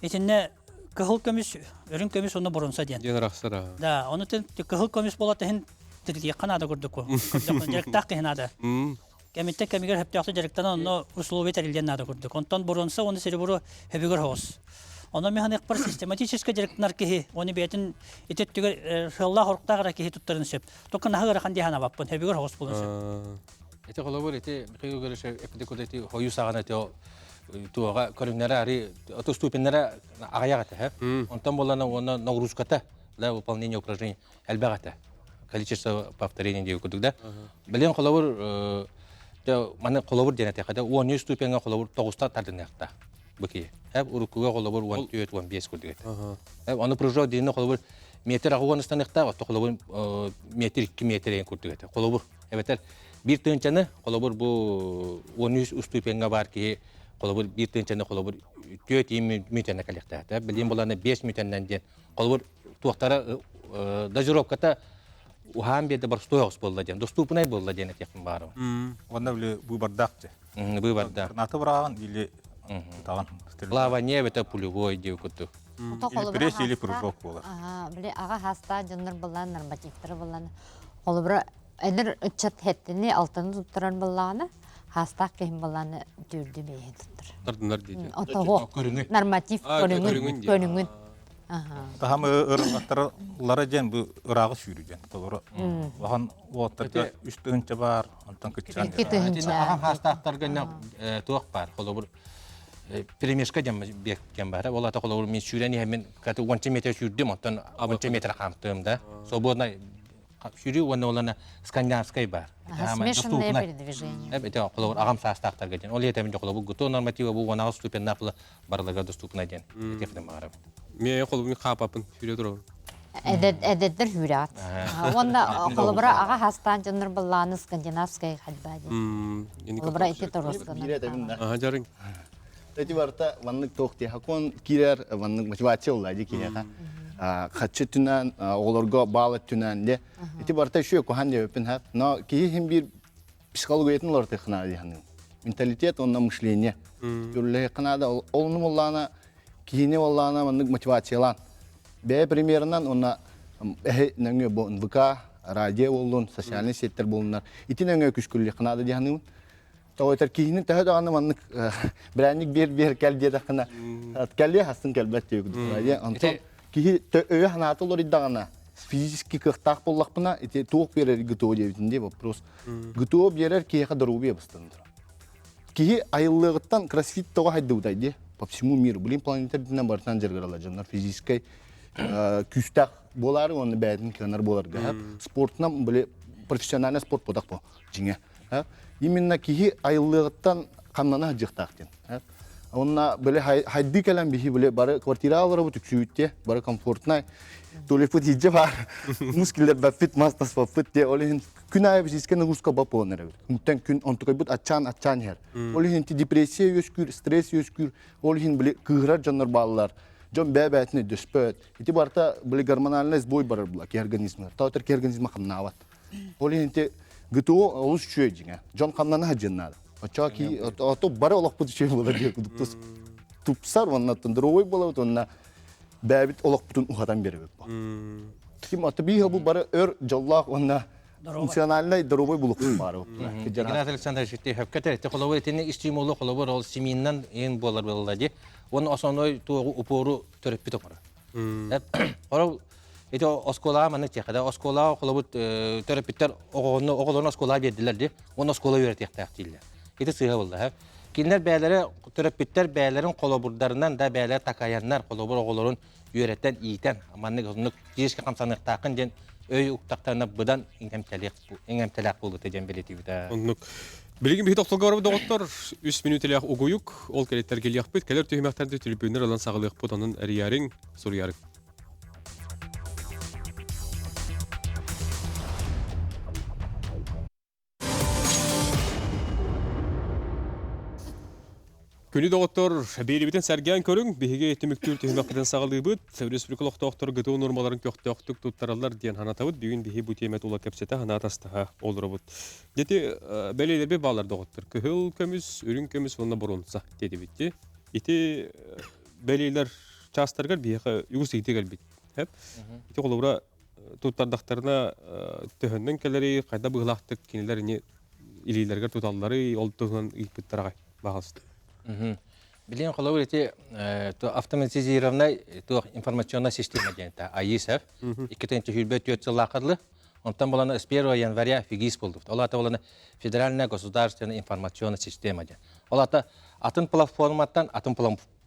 этинне кахыл көмүс өрүн көмүс оны боронса ден. Генерахсара. Да, оны тен кахыл көмүс болот hen тирди канада көрдүк. Директак кенада. Кемитте кемигер хептакты директан оны условия терилден нада көрдүк. Онтон боронса оны серебуру хебигер хос. Оны механик бар систематический директорлар кеһи, оны бетин итеттигер Аллах хорктагыра кеһи туттарын сөп. Токан хагыра канди хана баппын, хебигер хос болсо. Эти колобор эти кыйгырышы эпидекодети хою сагана те туага көрүннәре ари отоступеннәре агаягата һә. Онтан болана оны нагрузката для выполнения упражнений албагата. Количество повторений дип күрдүк да. Билен колобор те мана колобор денете хада 10 ступеньга колобор 9та тардынакта. Бөки. Һәм урукуга колобор 14 15 күрдүк. Һәм аны пружо дине колобор метр агуганстаныкта, колобор метр 2 метр күрдүк. Колобор эбетер bir tönçanı kolobur bu 13 stupenya var ki kolobur bir tönçanı kolobur 4 mütene kalakta. Bildiğim bulanı 5 mütenden den kolobur tuhtara dajировката ухам беде бар стояс болла ден. Доступный болла ден этекин бары. Онда биле бу бардакчы. Бу бардак. Наты бараган или таган. Плавание это пулевой деп көтү. Пресс или прыжок болар. Биле ага хаста жоннор булан нормативтер булан. Колобра Эдер үтчат хеттини алтын туттаран балланы, хастак кем балланы дүрдү бейе туттар. Тардынар дейді. Отого норматив көрүнгүн. Тахам ыргаттарлары жен бу ырагы сүйрүген. Толора. Вахан уоттарга 3 төнчө бар, антан кытчан. Ага хастактарга туак бар. Колобур перемешка жам беккен бар. Олата колобур мен сүйрени hemen каты 10 метр сүйрдүм, антан 10 метр камтым да. Свободно Шүрі оны олана скандинавскай бар. Смешанное передвижение. Это қолабыр ағам састақтар кетен. Ол етемінде қолабыр гуто норматива бұл онағы ступен напылы барлыға доступна ден. Етефден мағарам. Мен қолыбын қапапын шүре тұрау. Әдеттер хүрат. Онда қолыбыра аға хастан жыныр бұлланы скандинавскай хадбади. Қолыбыра ете торосқаны. Ага, жарың. Эти варта ваннык тохти хакон кирер ваннык мотивация улайды киреха. Хатчы түнән оларга балы түнән де. Эти варта шуя кохан де өпен хат. Но ки хим бир психологиятын лорты хна диханы. Менталитет онна мышление. Юрле хна да олны моллана кине моллана ваннык мотивациялан. Бе примерынан онна нәңгө бу НВК радио болдун, социальный сеттер болдунар. Ити нәңгө күшкүлле хна да диханы. Тойтар киһинин тәһә даганы маннык бирәнник бер кәлде дәхнә. Кәлле хасын кәлбәт тегү. Антон киһи өй ханаты лор иддагана. Физически кыхтак буллак бына ите тук берер гытоо дебитинде вопрос. Гытоо берер киһи дөрүбе бастындыр. Киһи айыллыгыттан кроссфит тога хайдыудайды. По всему миру. Блин планетардан бартан жергәрәләр жаннар физический күстак болар, оны бәдин кенар боларга. Спортнан биле профессиональный спорт бодак бу. Жиңе. Именно киһи айыллыгыттан камнана жыктактын. Онна биле хайды калам бихи биле бары квартиралары бу түксүйтте, бары комфортнай. Толефут хиҗе бар. Мускуллар бафит мастас бафит те олин күнай бискен нагрузка бапонер. Муттан күн онтукай бут ачан хер. Олин ти депрессия өскүр, стресс өскүр, олин биле кыграр жаннар балалар. Жон бәбәтне дөспөт. Ити барта биле гормоналный сбой бар була ки организмда. Таутер ки организма хамнават. Олин ти гытоо олус чөҗиңә. Жон камнана хаҗыннады. Очаки ото бары олак бут чөй була дип кудуктус. Тупсар ваннаттан дровой була онна бәбит олак бутун ухадан беребек бу. Ким атби бу бары өр жаллах онна функциональный дровой булук бары. Игнат Александрович, ты хәпкәтә те холовы тине стимулы холовы ол семиннан ен болар булды. Оны основной тугу упору төрөп бит окора. Орал это оскола маны техада оскола холовы төрөп биттер оголорны оскола бердилер ди. Оны оскола өйрәтәк тәхтилләр. Это сыга булды һәм. Кинләр бәяләре төрөп биттер бәяләрен колобурдарынан да бәяләр такаяннар колобур оголорын өйрәтән ийтән. Аманны гызны кешке камсанык такын ден өй уктактарына будан иңемтәләк булды тәҗәм белетибидә. Оннук. Билигин бихи тоқтолга барабы доғыттар 3 минут илях угуюк, ол келеттер келияқ бит, келер түйімәқтарды түліпінер алан сағылық бұд, анын әріярың, сұрыярың. Күні доғыттар бейребетін сәрген көрің, бейге етіміктер түйімәқтен сағылығы бұд, республикалық тоқтар ғыту нормаларын көқті оқтық тұттаралар дейін ханатауыд, бүйін бейге бұд емет ола кәпсеті ханатастыға олыры бұд. Деті бәлейлер бей бағалар доғыттар. Күхіл көміз, үрін көміз, онына бұрынса деді бітті. Еті бәлейлер частарғар бейге үгіз егде кәлбет. Еті қолыбыра тұттардақтарына түхіннің кәлері, қайда бұғылақтық кенелеріне илейлергер тұталылары ол тұғынан үйіппеттарағай бағалысты. Билин холовы эти автоматизированная информационная система дента АИСФ. Икетенче хүлбет йотсылакырлы. Онтан боланы с 1 января фигис болду. Олата боланы федеральная государственная информационная система ден. Олата атын платформаттан атын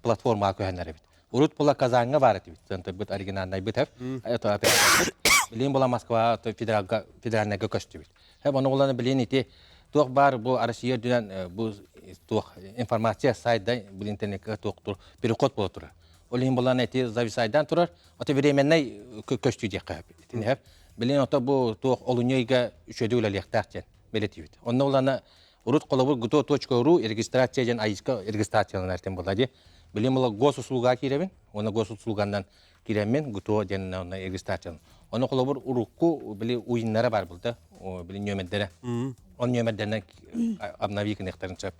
платформа көһәннәре бит. Урут була Казанга бар бит. Центр бит оригинальный бит һәм. Это операция. Билин була Москва федеральная көкөстү бит. Һәм аны боланы билин ити тух бар бу Россия дигән бу тух информация сайтда бу интернетка туктур переход була тора. Олин буланы ити зависайдан турар. Ата временный көкөстү дия кап. Һәм билин ата бу тух олуньйга үчөдүлә лехтачен белети бит. Онны уланы урут колобур guto.ru регистрация ден айска регистрацияланартен булады. Билин була госуслуга киребин. Оны госуслугандан киремен guto ден регистрация. Оны колобур урукку били уйыннары бар булды. Билин нөмерләре. Он нөмерләрне обновик нехтарынча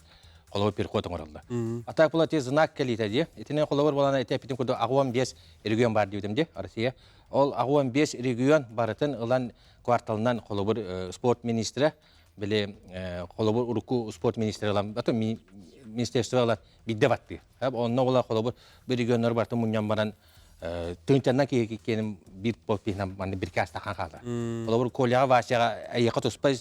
колобур переход оңоралды. Атак була те знак келитеди. Этинен колобур буланы этепитин куду агуам 5 регион бар дидимде Россия. Ол агуам 5 регион барытын ылан кварталынан колобур спорт министрі биле колобур урукку спорт министрі ылан ато министерство ала бидде батты. Онно була колобур бир регионнор барты муньян баран тынчанна кеним бир попинам манны бир кастахан кала. Олар коляга вашага аяка тоспай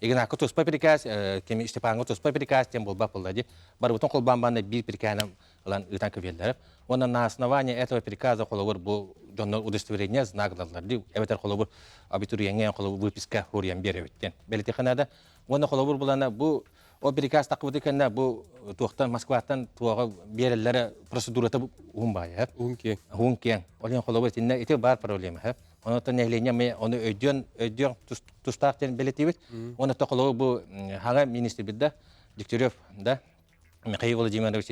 эгена ка тоспай приказ кеми Степанга тоспай приказ тем болба полдади. Бар бутон колбамбанда бир приканам лан ытан кавелдер. Она на основании этого приказа колор бу жонно удостоверение знакдалар. Ди эбетер колор абитуриенге колор выписка хориян беребеттен. Белете ханада она колор булана бу о приказ такыбыты кенна бу туактан Москватан туага берелләре процедурата умбай хәп. Хункен. Олен колор тинне ите бар проблема хәп. Оны та нәһлене ме оны өйдөн тустактен белетибит. Оны та колор бу хага министр бидда Дегтярев да Михаил Владимирович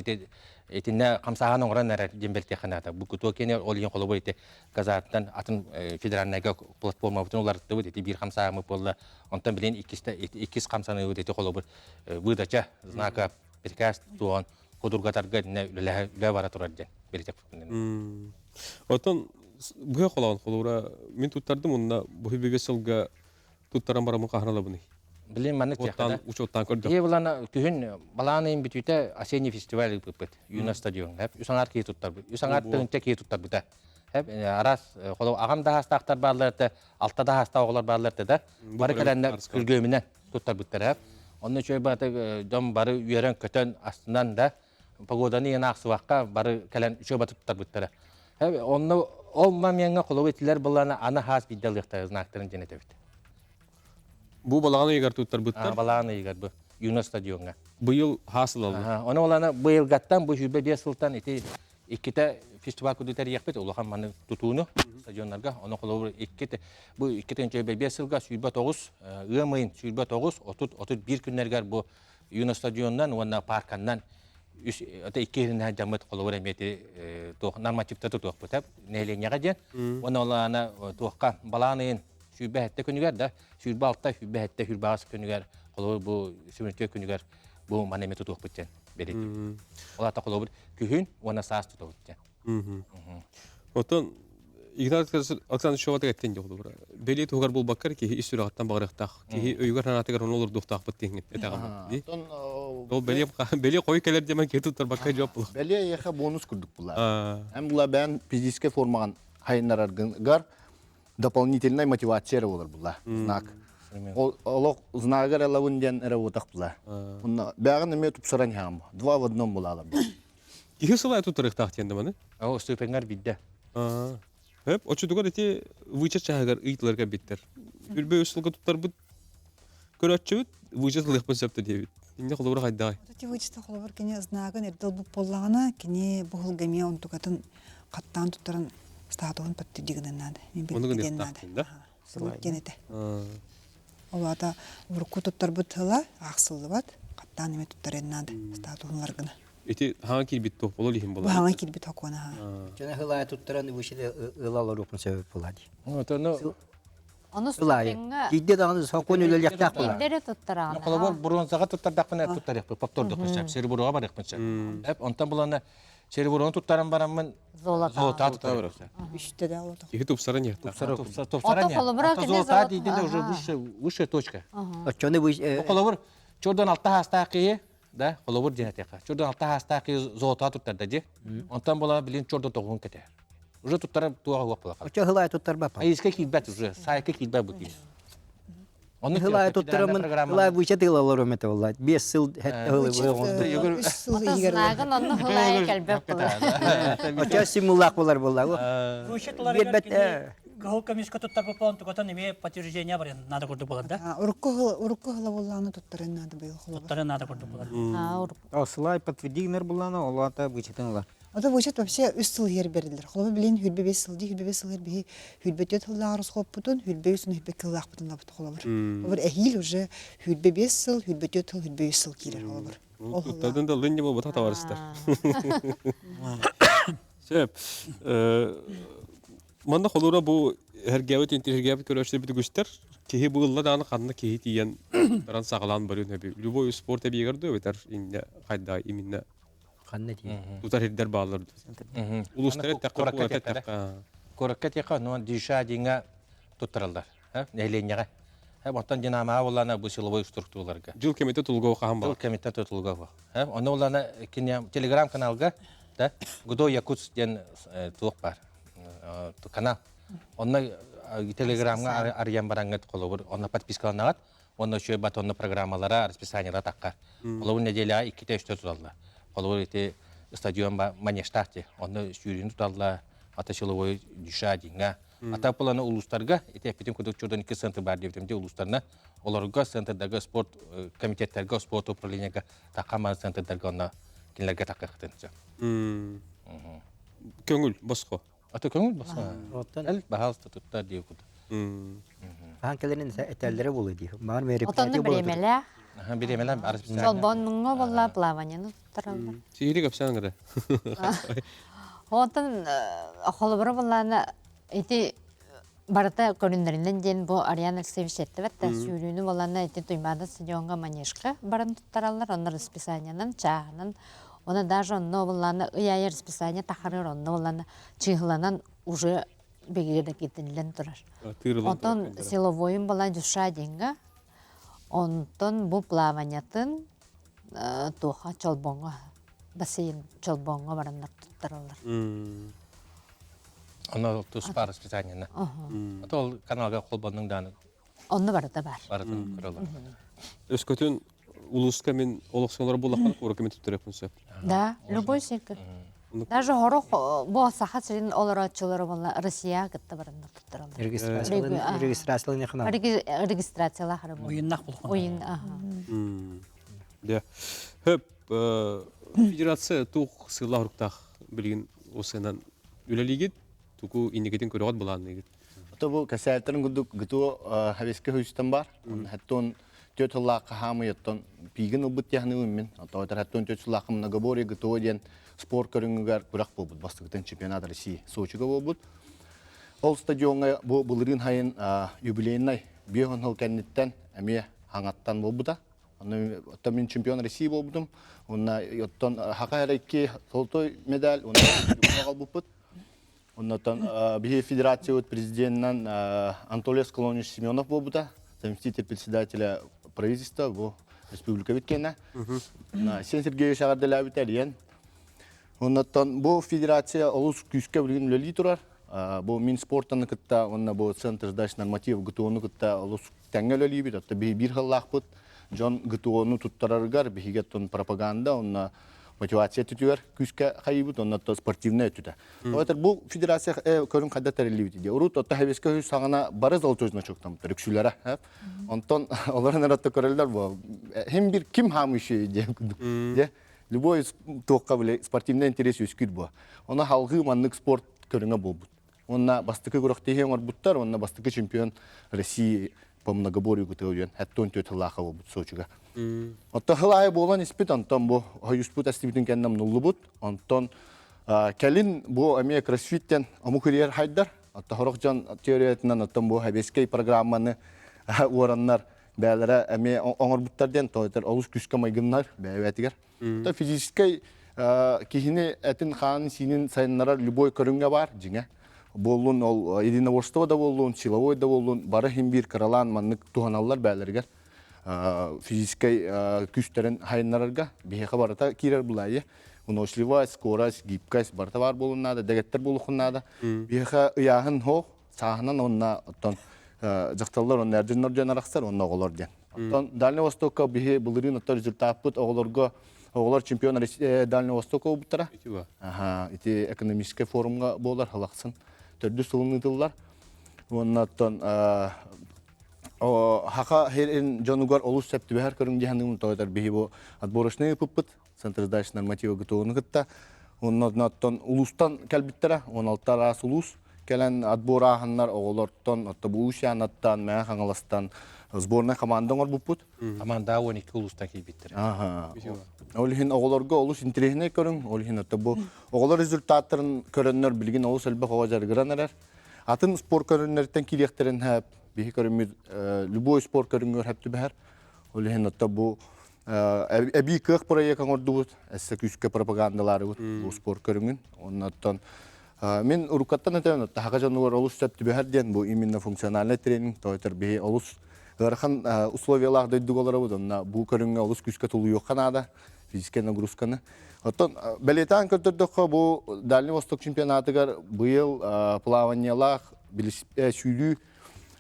этинне камсаган оңран нәре дембелте ханата. Бу куту кене олен колор ите казаттан атын федеральныйга платформа бутун улар да ите бир камсагы болла. Онтан билен икис камсаны ите колор выдача знака приказ туан кудургатарга үлә бара турар ден белетеп. Отон буя калаган колора мен туттардым онна бу бегесилга туттаран барамын кахрала буны. Билен маны тяхта. Учоттан көрдүм. Евлана күн баланы битүтә осенний фестиваль бит. Юна стадион хәп. Юсаңар ки туттар. Юсаңар төнтә ки туттар бит. Hep aras kolu agam da hastaktar barlardı, altta da hasta oğlar barlardı da. Barı kalanlar külgömünden tuttar bitler hep. Onun şöyle batı dom barı üyeren kötön astından da pagodanı yana aksıvakka barı kalan şöyle batı tuttar bitler. Hep onu olmamayanга kolu etiler bulana ana has biddalıqta znakların cennet evdi. Bu balağını yegar tuttar bitler. Balağını yegar bu. Yunus stadionga. Bu yıl hasıl aldı. Onu olana bu yıl gattan bu hübe bir sultan eti ikite festival kudutar yakpet olahan manı tutuğunu stadionlarga onu kolor ikite bu ikitenci bir yılga sübet oğuz ımayın sübet oğuz 31 günlerger bu Yunus stadiondan ona parkandan ata iki yerine jamet kolor emeti normatifte tutuq bu tab nehlenye gajen onu olana tuqqa balanın sübette günüger da sübe altta sübette hürbas günüger kolor bu sübette günüger bu maneme tutuq biten berit ola ta kolor kühün ona sas tutuq biten. Otun Игнат Александр Шовата кеттен жолу бара. Бели тугар бул баккар ки истирахаттан багырыктак, ки өйгөр ханатыгар онолор дуктак бит этаган. Ол бели кой келер демен кетип тур бакка жооп бул. Бели яха бонус курдук булар. Hem була бен физический формаган хайнараргар дополнительная мотивация болар була. Знак. Ол знагар алавынден работак була. Онна багын эме тупсаран хам. Два в одном булалар. Ки сылай тутарыктак тенде маны? О ступенгар бидде. Hep oçudugar eti vıçat çağır ıytlarga bitter. Ülbe ısılga tutar bu körötçü vıçat lıqpın septi diye. İnne kolubura qayda. Оти вычта холбор кене знагын эрдел бу поллагана кене бухыл геме он тугатын каттан туттарын статуын патты дигенен нады. Мен билген нады. Сылай генете. Олата урку туттар бутыла аксылды бат. Каттан эме туттарын нады. Статуынларгына. Eti hangi kilbit top olur lihim Бу bolar. хаңа килби токона. Жана хылай туттаран вышиде ылалар окун себеп болады. Onu Хылай. stupinga Кидде дагы сокон өлел яктак булар. indere tutturana. Kolor bronzaga tuttardaq mene tuttar yapı. Paptorduk mı? Seri buruğa barık mı? Hep ondan bulana seri buruğunu tuttaran baramın Zolata. zolata tuttar. Üçte de oldu. Ки тупсаран яхта. Топсаран я. Kolobura Это кене золота золото. дейдінде уже высшая точка. Очоны выш Kolor çordan altta hastaqı da kolor cennet yaqa. Çordan altta hastaqı zolata tuttar da di. Ondan bulana bilin çordan toğun keter. Уже туттар туага вак була. очо хылай туттар бапа. А иска килбет уже, сайка килбет бу кил. Оны Хылай туттарамын, хылай вышат ылалар өмете булат. 5 жыл хылай Үч сыл игер. Отознагын onu hılaya kelbep bu. Очо симулак булар булар. Вычетлар гол комиска туттар по понту котан эме подтверждение бар надо курду болар да. Урукку хыла булланы туттарын нады быйыл холбор. Туттары надо курду болар. Асылай подтвердигнер булана олата вычетыңла. Ада вычет вообще үч сыл yer берилер. Холбор билен хүлбе 5 сыл ди, хүлбе 5 сыл би хүлбе тыллар схоппутун, хүлбе үсүн хүлбе кыллак бутун лабыт холбор. Холбор эхил уже хүлбе 5 сыл, хүлбе тыл, хүлбе 3 сыл килер холбор. Туттардан да лынне бол бата таварыстар. Сеп. Манда холура бу хергәвет интергәвет көрәштер бит күстер. Ки бу ылла даны канны ки тиен таран саглан барын хәби. Любой спорт әби гәрдә бетер инде кайда именно Ханны ди. тутар хиддер баллар. Улустар тәккә. Коракет яка но диша динга туттаралдар. Нәйленяга. Онтан динама булана бу силовой структураларга. Жыл кемете тулгау хаһам Бұл бар. комитет тұтылға. Оны оланы телеграм каналға да Гудо Якутс ден туық бар. канал. Онна телеграмга арыян бараңгат колобур. Онна подпискаланагат. Онна шөй бат онна программалара, расписаниялар таккар. Колобур неделя 2-3 tutалла. Колобур ити стадион манештахте. Онна сүйрүнү tutалла. Ата силовой дүша динга. Ата планы улустарга, ити эпитим кодукчурдан 2 центр бар дептимде улустарна. Оларга центрдagi спорт комитеттерге, спорт управлениеге такаман центрдерге онна кинлерге таккактынча. Көңүл боско. Ата көңүл басма. Эл бахал статуттар дип куд. Ханкелерин этеллери болу ди. Бар мери Отонны биремеле. Биремелер арсписания. Жолбоннуңо болла плаванияны туттаралар. Сири капсаңгыра. Отон холобура болланы эти барата көрүндөрүнөн ден бу Ариана Алексеевич эттебетте сүйрүүнү болланы эти туймада стадионга манежка барын туттаралар, онны расписаниянын чаагынын. Она даже онно болланы ыяя расписание тахарыр онно болланы чыгыланан уже бегерде кетинилен турар. Отон силовойын болан жуша денга. Онтон бу плаваниятын туха чолбонга бассейн чолбонга барандар туттаралар. Онна туспар расписанияны. Ата ол каналга колбонның даны Онны барата бар. барын көрөлөр. Өскөтүн улуска мен олоксоңлар болакан орокемет туттарапынса. Да, любой секір. Даже хорох бу саха сирин олорачылары болла Россия гытта барандар туттаралар. Регистрациялын яхына. Регистрациялар харам. Ойыннақ болған. Ойын, Да. Хөп федерация тух сыла уруктах билген осынан үлелигит туку инегетин көрөгөт булан. Ото бу касааттарын гудук гыту хавеске хүстен бар. Хаттон төтөллак хамыяттан пиген убут яхны мен. Ото хаттон төтөллак многоборье гыту ден спорт көрүнгөр бурак болбут. Бастыктын чемпионат России Сочига болбут. Ол стадионга бу булырын хайын юбилейный бегон хол кеннеттен эме хаңаттан болбута. Аны мен чемпион России болбудум. Онна оттон хакайракки солтой медаль, онна болбут. Оннан бихе федерация от президентнан Анатолий Склонович Семенов болбута, заместитель председателя правительства бу республика биткена. Сен Сергеевич Агарделяв италиен. Оннан бу федерация олус күскө билген үлели турар. Бу мин спорттан кытта, онна бу центр даш норматив гытууну кытта олус теңгелели бит, атта бир хыллакпыт. Жон гытууну туттараргар бихигеттон пропаганда, онна мотивация түтүгөр күскө хайбыт, онна спортивный түтө. Отыр бу федерация көрүн кайда терилибит ди. Урут отта хабеске хүс сагана барыз ал төзүнө чоктам төрүкшүлөрө. Онтон оларын аратта көрөлөр бу. Хем бир ким хамышы деп күдүк. Любой тоққа биле спортивный интерес өскүр бу. Она халгы маннык спорт көрүнгө болбут. Онна бастыкы көрөктеген орбуттар, онна бастыкы чемпион России по многоборью гутуен. Хаттон төтөллаха болбут Сочига. Отто хылай болан испит антон бу хаюспут астибитин кеннам нуллубут. Антон келин бу аме кроссфиттен амукурьер хайдар. Отто хорокжан теориятынан антон бу хабескей программаны ораннар бәләре аме оңорбуттардан тойтер олус күскә майгыннар бәвәтигер. То физический кихине этин хан синин сайыннара любой көрүнгө бар жиңе. Болун ол единоборство да болун, силовой да болун, бары химбир каралан маннык туханаллар бәләргә. Физический күчтерин хайыннарга бихе барата кирер булай. Уношливость, скорость, гибкость барта бар болун надо, дегеттер болухун надо. Бихе яһын хо, сахнан онна оттон жакталлар он нердиннор жанараксар онна оголор ден. Оттон Дальний Востокка бихе булырын отто результат бут оголорго оголор чемпион Дальний Востока буттара. Аха, ити экономический форумга болар халаксын. Төрдү сылынытылар. Оннаттан хака херин жонугар олус септи бер көрүн жаһанның тойтар бихи бу отборочный пуппут центр сдачи норматива гытууну гытта. Оннаттан улустан келбиттера 16 рас улус келен отбораханнар оголортон отто бу ушанаттан мен хаңаластан сборная командаңар буппут. Команда 12 улустан келбиттер. Аха. Олхин оголорго олус интересне көрүн, олхин отто бу оголор результаттарын көрөннөр билген олус элбе хожаргыранар. Атын спорт көрөннөртен килектерин хап бихи көрүмүр любой спорт көрүнгөр хапты бер. Олхин отто бу эби кык проект оңордубут, эссе күскө пропагандалары бу спорт көрүнгөн. Оннан мен урукаттан этен тага жануар олус септи бер ден бу именно функциональный тренинг тойтер бихи олус гархан условиялар дөйдүг олары бу. Бу көрүнгө олус күскө тулуу канада физический нагрузканы. Оттон балетан көтөрдөккө бу Дальний Восток чемпионатыгар быйыл плаваниялах сүйүү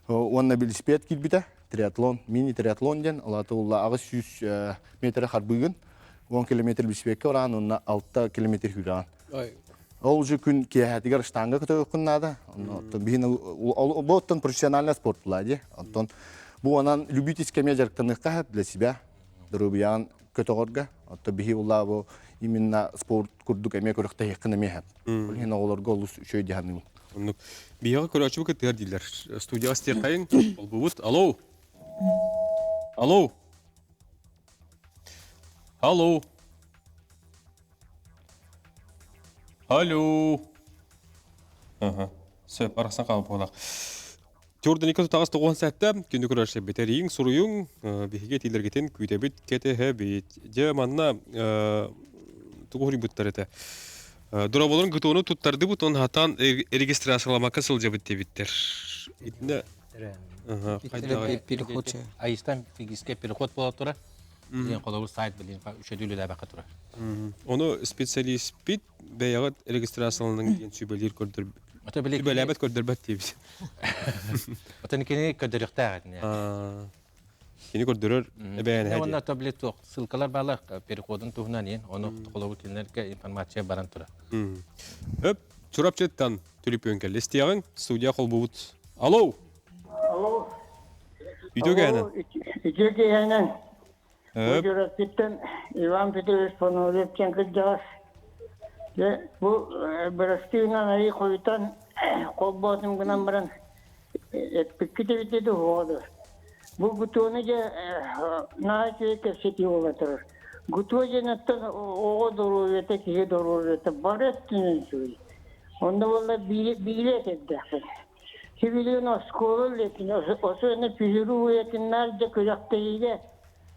онна велосипед килбите триатлон, мини триатлон ден алаты улла агыс 100 метр харбыгын 10 километр велосипедке баран онна 6 километр хүран. Ол же күн киһәтигер штанга көтөккүннада. Оттон бин оттон профессиональный спорт булади. Оттон бу анан любительский медиактыныгка для себя дөрүбян көтөгөргө. Оттон бихи улла бу именно спорт курдук эме көрөктө якын эме хап. Бул хин оголорго улус шөй диханны. Оннук бияга көрөчү кеттер дилер. Студияга стер кайын. Болбут. Алло. Алло. Алло. Алло. Ага. Сөп арасан калып болак. Төрдөн 2 сәттә күндү көрәшә бетериң суруюң биһиге тилергетен күйтәбит кете һәбит. Дә манна тугури буттар эте. Дураболын гытону туттарды бутон хатан регистрацияламакка сылжабыт дебиттер. Итне. Ага. Переход. Айстан физический переход болот тура. Ден колобур сайт билин үчөдүлү да бака тура. Оны специалист бит бәягат регистрацияланган ген сүбелер көрдөр. Ата билек Сүбеләбет көрдөрбәт дибез. Ата никене көдөрөктә гәтне. Кини көрдөрөр бәян һәди. Онда таблет ток, ссылкалар барлык переходын тугунан ен, оны колобур тилнерге информация баран тура. Өп, чурапчыттан түлүп өңкел. Лестиягын студия колбут. Алло. Алло. Үйдөгәнен. Үйдөгәнен. Өп. Журапчыттан Иван Петрович Пономаревтен кылдас. Бу бирастыгынан ай койтан колботум гынан баран пиккетебитеди ходу. Бу гутуны же наачыка сети болатыр. Гутуы наттан ого дору ете кие дору ете бареттин суй. Онда болла билет эдде. Сибилин осколу лекин осуны пижиру етиннар же күрәктеге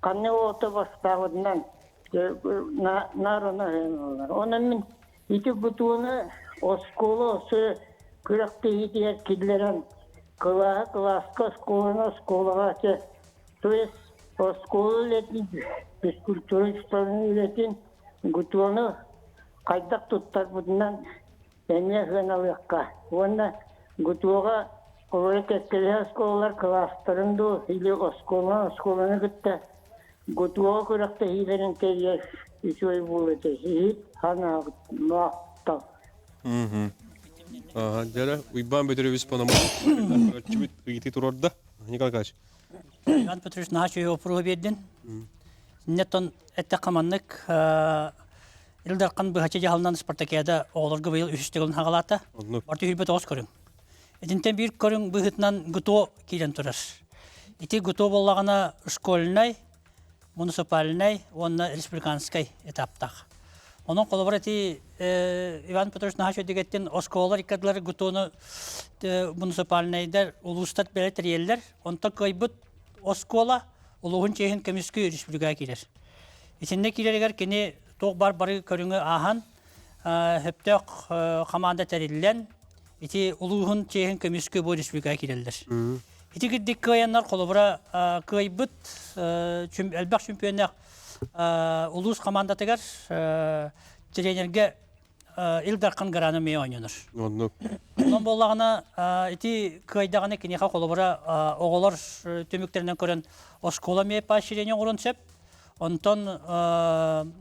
канны ото бастагыдан нарына хемалар. Онан мен ити гутуны осколу осу күрәктеге кидлерен класска сколага те. То есть осколу лекин физкультура историяны лекин гутуны кайдак туттар будынан эме гыналыкка. Онда гутуга коллеккелер сколалар класстарынды или осколаны гытта. Гутуга көрәкте хилерин тегес үчөй булыты. Хана нокта. Ага, жара уйбан бедеребиз панама. Чүбит ити турорда. Николай Кач. Иван Петрович наши опруга бердин. Неттон этте каманнык Илдаркан быхача жаһалнан Спартакиада оолорга быйыл үстөгөлүн хагалата. Барты хүрбөт ос көрүң. Эдинтен бир көрүң быхытнан гуто килен турар. Ити гуто боллагана школьный, муниципальный, онна республиканский этаптах. Onun kolabirati Ivan Petrovich Nahaşo degеттен осколар икадлар гутону муниципальныйдар улустат белетер еллер. Онта кайбыт оскола улугун чейин комиссию республикага килер. Исинде килергер кени тоқ бары көрүңө ахан хептек команда терилен ити улугун чейин комиссию бу республикага килерлер. Ити гиддик каяннар колабыра кайбыт элбак чемпионнак улус командатыгар тренерге Илдаркан гараны ме ойнонор. Онун боллагана ити кайдаганы кинеха колобура оголор төмөктеринен көрөн оскола ме поощрение урунсеп. Онтон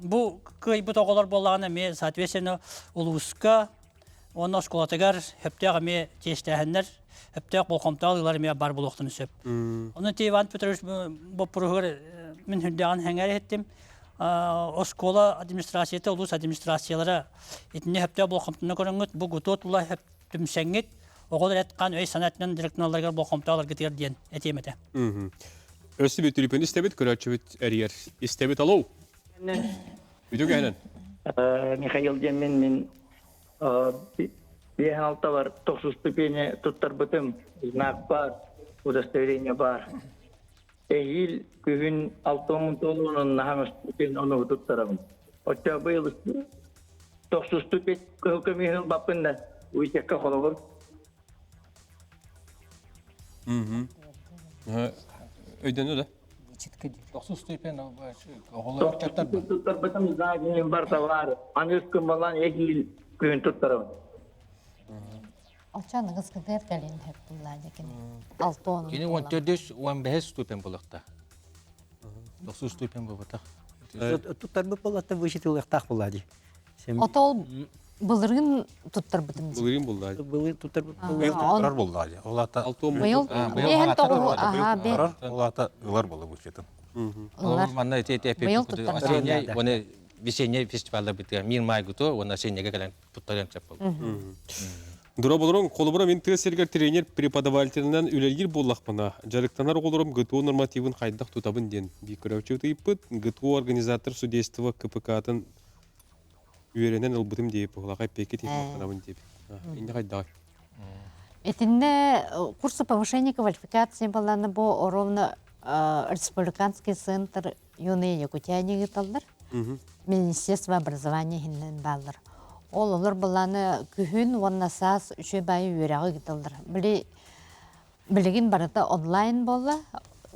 бу кайбыт оголор боллаганы ме соответственно улуска он осколатыгар хептега ме тестехеннер хептег болкомталылар ме бар булуктун сөп. Оны Иван Петрович бу программа мен хүндәгән хәңгәр еттем. Оскола администрацияте улус администрациялары итне хәптә булкымтына көрәнгәт бу гутотла хәптүмсәңгет оголар әткән өй санатның директорларга булкымталар гитер дигән әтемәтә. Өсте бит телефон истебит көрәчү бит әрияр. Истебит алу. Үтүгәнен. Михаил Демин мен алта бар 9 ступени туттар бытым знак бар удостоверение бар. Эйил күн 6000 тоннанын нахамыстын оны туттарам. Отта быйыл 9 ступень көмөйүн бапында уйсекка холобор. Өйдөн эле. вычетка. Тоқсыз ступен оғылы чаттар ба? Туттар бытым знагин бар товар. Аныс кымалан эхил күн туттарым. Очаныңыз кідер кәлен хеп бұллады екен. 6-10. Кені 14-15 ступен болықта. Тоқсыз ступен болықта. Туттар бы болатта вычетылых так болады. Отол былырын туттар бітім. Булырин булды. Былы туттар бы Быйыл туттарар болды аja. Олата Быйыл бейін тоғыл, аға, бе. олата ылар болды бұл шетін. Олар Манна эти быйыл туттар. осенний, оны весенний фестивальда біткен. Мир май күті, оны осеннеге кәлен туттарен чап болды. Дура болырын қолыбыра мен тесергер тренер преподавательнан үлелгер боллақпына. Жарықтанар қолырым ГТО нормативын қайдақ тұтабын ден. Бекірәучі ұтыйпыт ГТО организатор судействі КПК-тын үйеренен ұлбытым дейіп, ұлағай пекет етмақтанабын дейіп. Енді қайдағы? Этинне курсы повышения квалификации баланы бу ровно республиканский центр юные якутяне гиталдар. Министерство образования хиннен балдар. Ол олар баланы күхін оннасас үші байы үйрағы гиталдар. Білігін барыта онлайн бола.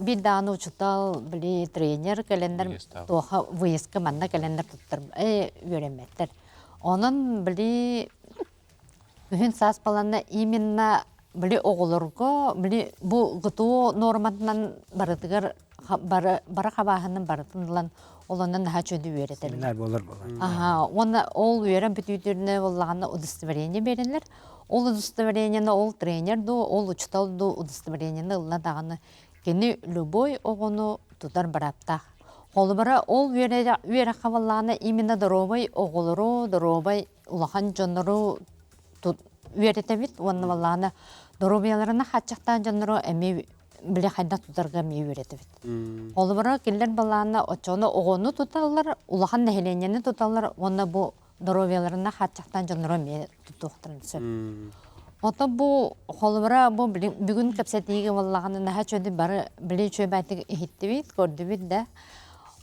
Bir dağını uçutal, bir trener kalender, toha vıyıskı manna kalender tuttur, öğrenmetler. Onun bir gün sas palanna imенно bir oğulurgu, bir bu gıtu normatından barıtıgar, bara kabahının barıtındılan olandan daha çöndü öğretelim. Seminer bolar bolar. Aha, ona ol öğren bütüdürüne olağına udüstüvereni verirler. Ol udüstüverenini ol trener du, ol uçutal du udüstüverenini ılına dağını Keni любой оғыны тұтар барапта. Қолыбыра ол өре қавалланы именно дұробай оғылыру, дұробай ұлақан жоныру өретемет, оны валланы дұробайларына қатшақтан жоныру әме біле қайда тұтарға ме өретемет. Қолыбыра келдер баланы очоны оғыны тұталар, ұлақан нәхеленені тұталар, оны бұл дұробайларына қатшақтан жоныру ме тұтуқтырын. Ота бу холбара бу бүгүн капсетиге валлаганы наха чөдү бары били чөбәтиг ихиттибит көрдүбит да.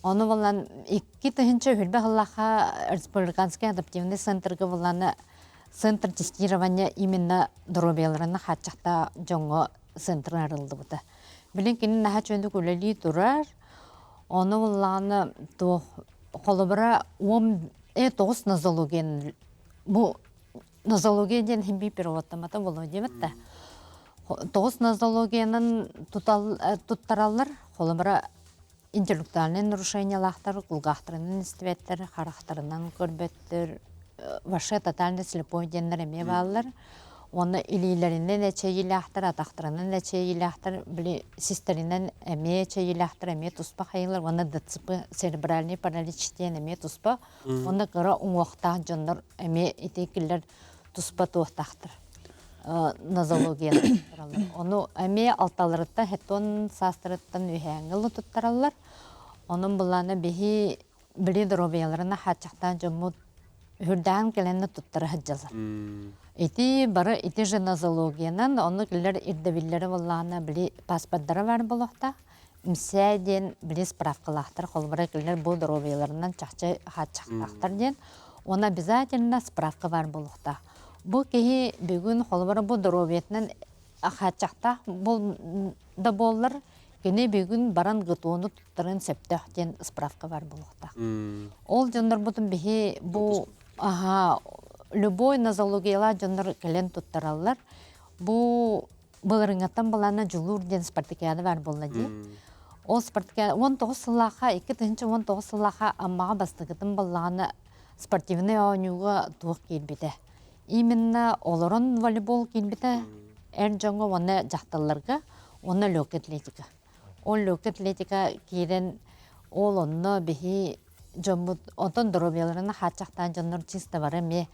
Оны валлан икки тыгынча хүрбе халлаха республиканский адаптивный центрге валланы центр тестирования именно дробияларына хатчакта жоңго центр арылды бута. Билин кини наха чөдү күлели турар. Оны валланы то холбара 9 нозологиен бу Нозология ден химби переводтамата болу деметті. 9 нозологияның туттаралар, қолымыра интеллектуальный нарушениялақтар, құлғақтарының істебеттер, қарақтарынан көрбеттер, ваше тотальный слепой денлер еме балылар. Оны илейлерінен әчейілақтар, атақтарынан әчейілақтар, білі систерінен әме әчейілақтар, әме тұспа қайылар, оны дыцыпы церебральный параличтен әме тұспа, оны қыра ұңуақтақ жондар әме етекілер тұспа туақтақтыр. Нозология. Оны әме алталырыттан, хеттон састырыттан үйәңілі тұттаралар. Оның бұланы бейі білі дұробияларына қатшақтан жомуд үрдән келені тұттары хыджалар. Ити бары ити же нозологиянан, оны келер ирдевиллері болағына білі паспорттары бар болуқта. Мсәден білі справкалақтар, қолбары келер бұл дұробияларынан чақчы қатшақтақтар ден. Оны обязательно справка бар болуқта. Бұл кейі бүгін қолбары бұл дұробиятынан қатшақта да болылар. Кені бүгін баран ғытуыны тұттарын сәптіқтен справка бар болуқта. Ол жондар бұтын бейі бұл любой нозологияла жондар кәлен тұттаралар. Бұл бұлырыңаттан балана жылур ден спартакиады бар болна де. Ол спартакиады 19 сылаға, 2-19 сылаға аммаға бастығытын баланы спортивный ауынуға туық келбеді. Именно оларын волейбол келбеді, әр жоңғы оны жақталарға, оны лөк атлетика. Ол лөк атлетика кейден ол оны бейі жомбут, отын дұробияларына қатшақтан жондар чиста бары ме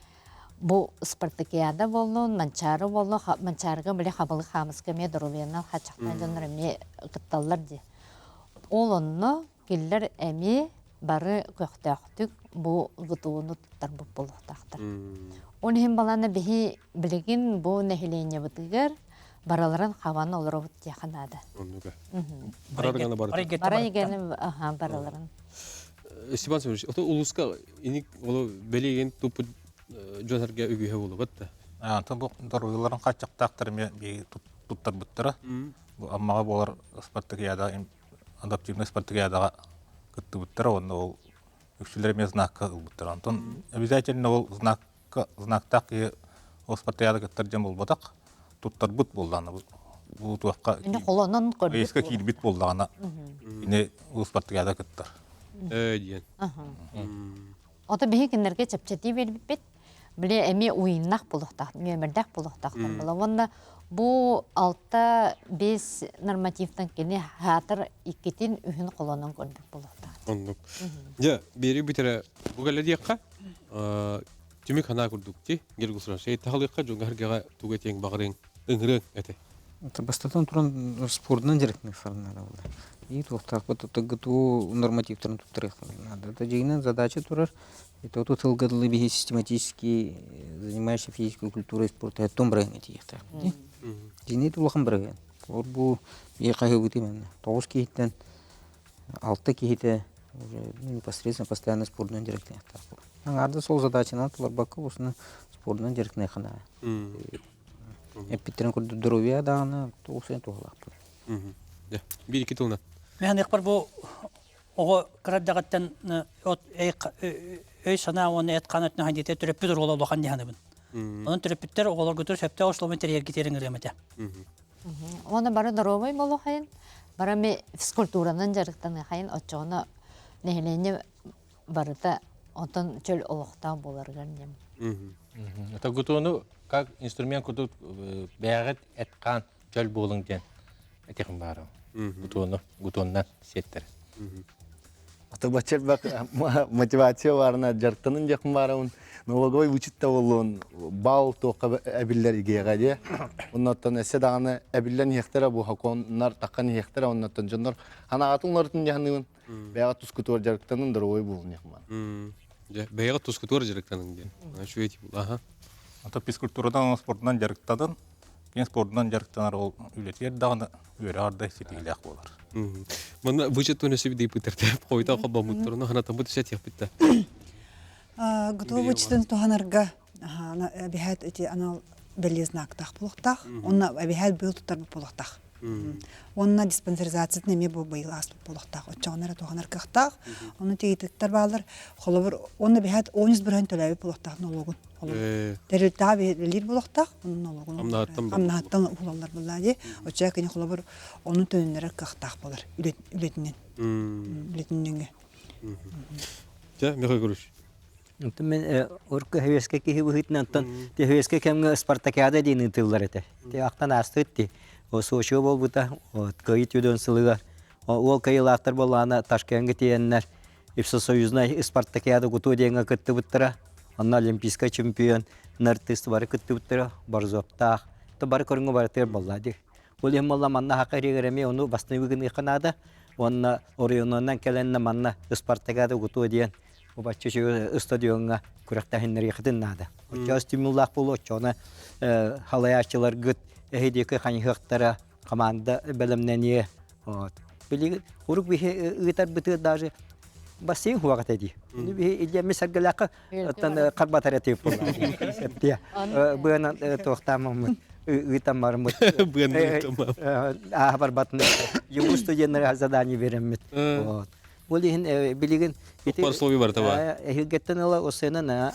бұл спартакиада болуын, манчары болуын, манчарыға біле қабылы қамысқа ме дұробияларына қатшақтан жондар ме қытталар де. Ол оны келдер әме бары көқтіқтік бұл ғытуыны тұттар бұл болуқтақтар. Оны хем баланы бейі білген бұл нәхелене бұтығыр бараларын қаваны олар ұғыт яқынады. Барарғаны бар. Бара егені бараларын. Степан Семенович, ото улуска иник оло белеген тупу жонарга үгүйе болу батта. Бұл дұрғыларын қатшақтақтар бей тұттар бұттыра. Бұл аммаға болар спартакиада адаптивный спартакиадаға кыттыбыттар, онда ол үкшілеріме знакка ылбыттар. Антон обязательно ол знактақ ол спартакиада кыттар жем болбатақ, туттар бұт болданы. Бұл туаққа Ини холонон көрдүк. эске киирбит болдағана, ине ол спартакиада кыттар. Диен. Ота бихи кинерге чепчети бербит. Биле эми уйнах булуктак, нөмердак булуктактан була. Онда бу 6-5 нормативтан кини хатыр иккетин үһүн колонон көрдүк булуктак. Ондук. Я бери битере бугалла диякка. Түмик хана курдук ти. Гел гусран шей тахлыкка жоңгарга туга тең багырың ыңгырың эте. Это бастатан туран спортдан директный фарнада булды. И туктак гту нормативтерин туттырык надо. Это жегинен задача турар. Это вот тылгыдлы бихи систематически занимающийся физической культурой и спортом. Это том брайны тиехтар. Жегинен тулахан брайны. Вот бу ехахы бути мен. 9 кихиттен 6 кихитте уже непосредственно постоянно спортдан директный ехтар. Аңарды сол задачаны тулар бакы осыны спортдан директный хана. Эпитерин курду здоровья дагана тоусын тугалак. Я бери китулна. Мен экбар бу ого краддагаттан от өй сана оны этканатны хандите төрөпүдөр оло лохан диханыбын. Онун төрөпүттер оголор көтөр сөптө ошлометр ергитерин гремете. Оны бары здоровый болу хайын. Бары ми физкультуранын жарыктан хайын отчоны нехлене барыта отон чөл олохта боларган дем. Это гутону как инструмент кутут бягат эткан жол болың ден. Этехин бары. Гутоннан сеттер. Ата бачер бак мотивация барына жартынын жакын барабын. Налоговый вычетта болуун бал тока абиллер игега де. Оннан эсе даганы абиллен хектара бу хаконнар таккан хектара оннан жоннор ана атыңлардын жахныбын. Бага тускутор жарыктанын дөрөй болун якман. Я бага тускутор жарыктанын ден. Шу эти бул. Аха. Ата физкультурадан спортдан жарыктадын. Кен спортдан жарыктанар ол үлетер даганы өре арда сетилек болар. Мына бюджет өнөсү бди пытерте. Койта калба муттурна хана тамбы сетип битте. Готовы вычтен туханарга бихат эти анал белезнактах булуктах. Онна бихат бул тутар булуктах. Онна диспансеризация неме бу байлас булуктах. Очонара туханаргахтах. Оны тегиттер балар. Холобур онна бихат 11 бирен төлөбү булуктах налогун. Дерилтаа белир булуктах. Налогун. Амнаттан булалар буллади. Оча кени холобур оны төннөрө кахтах булар. Үлетинен. Үлетиненге. Я мега гуруш. Мен орка хевеске ки хибитнан тан те хевеске кемге спартакиада дейин тыллар эте. Те актан астытти. О сошо болбута, о кайыт юдон сылыга. Ол кайылактар болана Ташкентке тиеннер. Евросоюзная спартакиада гуту дейинге кыттыбыттыра. Анна олимпийский чемпион нартист бар кыттыбыттыра. Барзоптах. Та бар көрүнгө бар тер боллади. Ол эм болла манна хакыререме ону басны бүгүн канада. Онна ориононан келенне манна спартакиада гуту дейин. Баччы стадионга күрәктәһеннәр яхтын нада. Оча стимуллак булу очона халаячылар гыт эһидеке ханьхыктара команда белемнәне. Вот. Били хурук бихе итар бите даже бассейн хуагат эди. Бихе иде месагалака тан карбатарете булла. Септия. Бына тохтамам итамармыт. Бына барбатны. Югу студентлер задание береммит. Вот. Болин билигин Парслови бар таба. Геттен ала осенана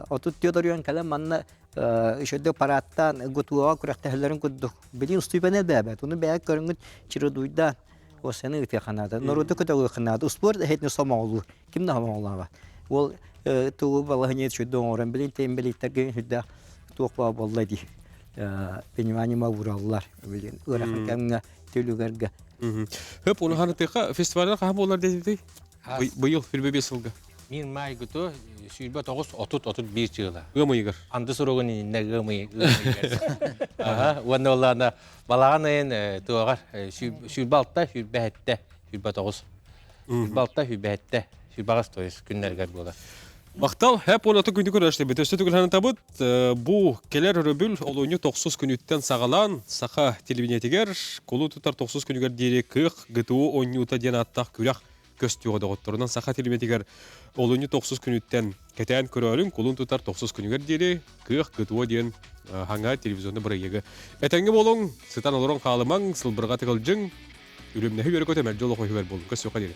отут Теодориан калам манна ишөдө параттан гутуа күрәктәһләрен күддү. Билин ступенел бәбәт. Уны бәяк көрүнгүн чиродуйда осены ите ханада. Нороды көтөгө ханада. Спорт хетне самалу. Кимне хамалава. Ол туу балахне чөдө орын билин тембелиттерге хүддә туқва боллади. Понимание мавураллар билин. Өрәхкәмгә төлүгәргә. Хөп оны ханытыга фестивальда кам болар деди. Быйыл 25 жылга. Мен май гүтө сүйбө 9-31 жылга. Гымыйгыр. Анды сорогон инне гымый. Ага, уонда оллана балаганын туагар сүйбалтта, сүйбәһәттә, сүйбә 9. Сүйбалтта, сүйбәһәттә, сүйбагас тоис күннәргә була. Мактал хэп оны күндү көрөштө бит. Өстө түгел ханы табыт. Бу келер рөбүл олойну 90 күнүттен сагалан саха телевидениетигер колу тутар 90 күнүгөр дирек ГТО ойнута ден аттак күрәк көстүгө доготторунан саха телевидениетигер олойну 90 күнүттен кетен көрөлүн колун тутар 90 күнүгөр дирек ГТО ден ханга телевизионда бирәйге. Этеңге болуң, сытан олорон калымаң, сылбырга тыгылжың, үлемнәһи бер көтәмәл жолы койбер болду. Көсө кадир.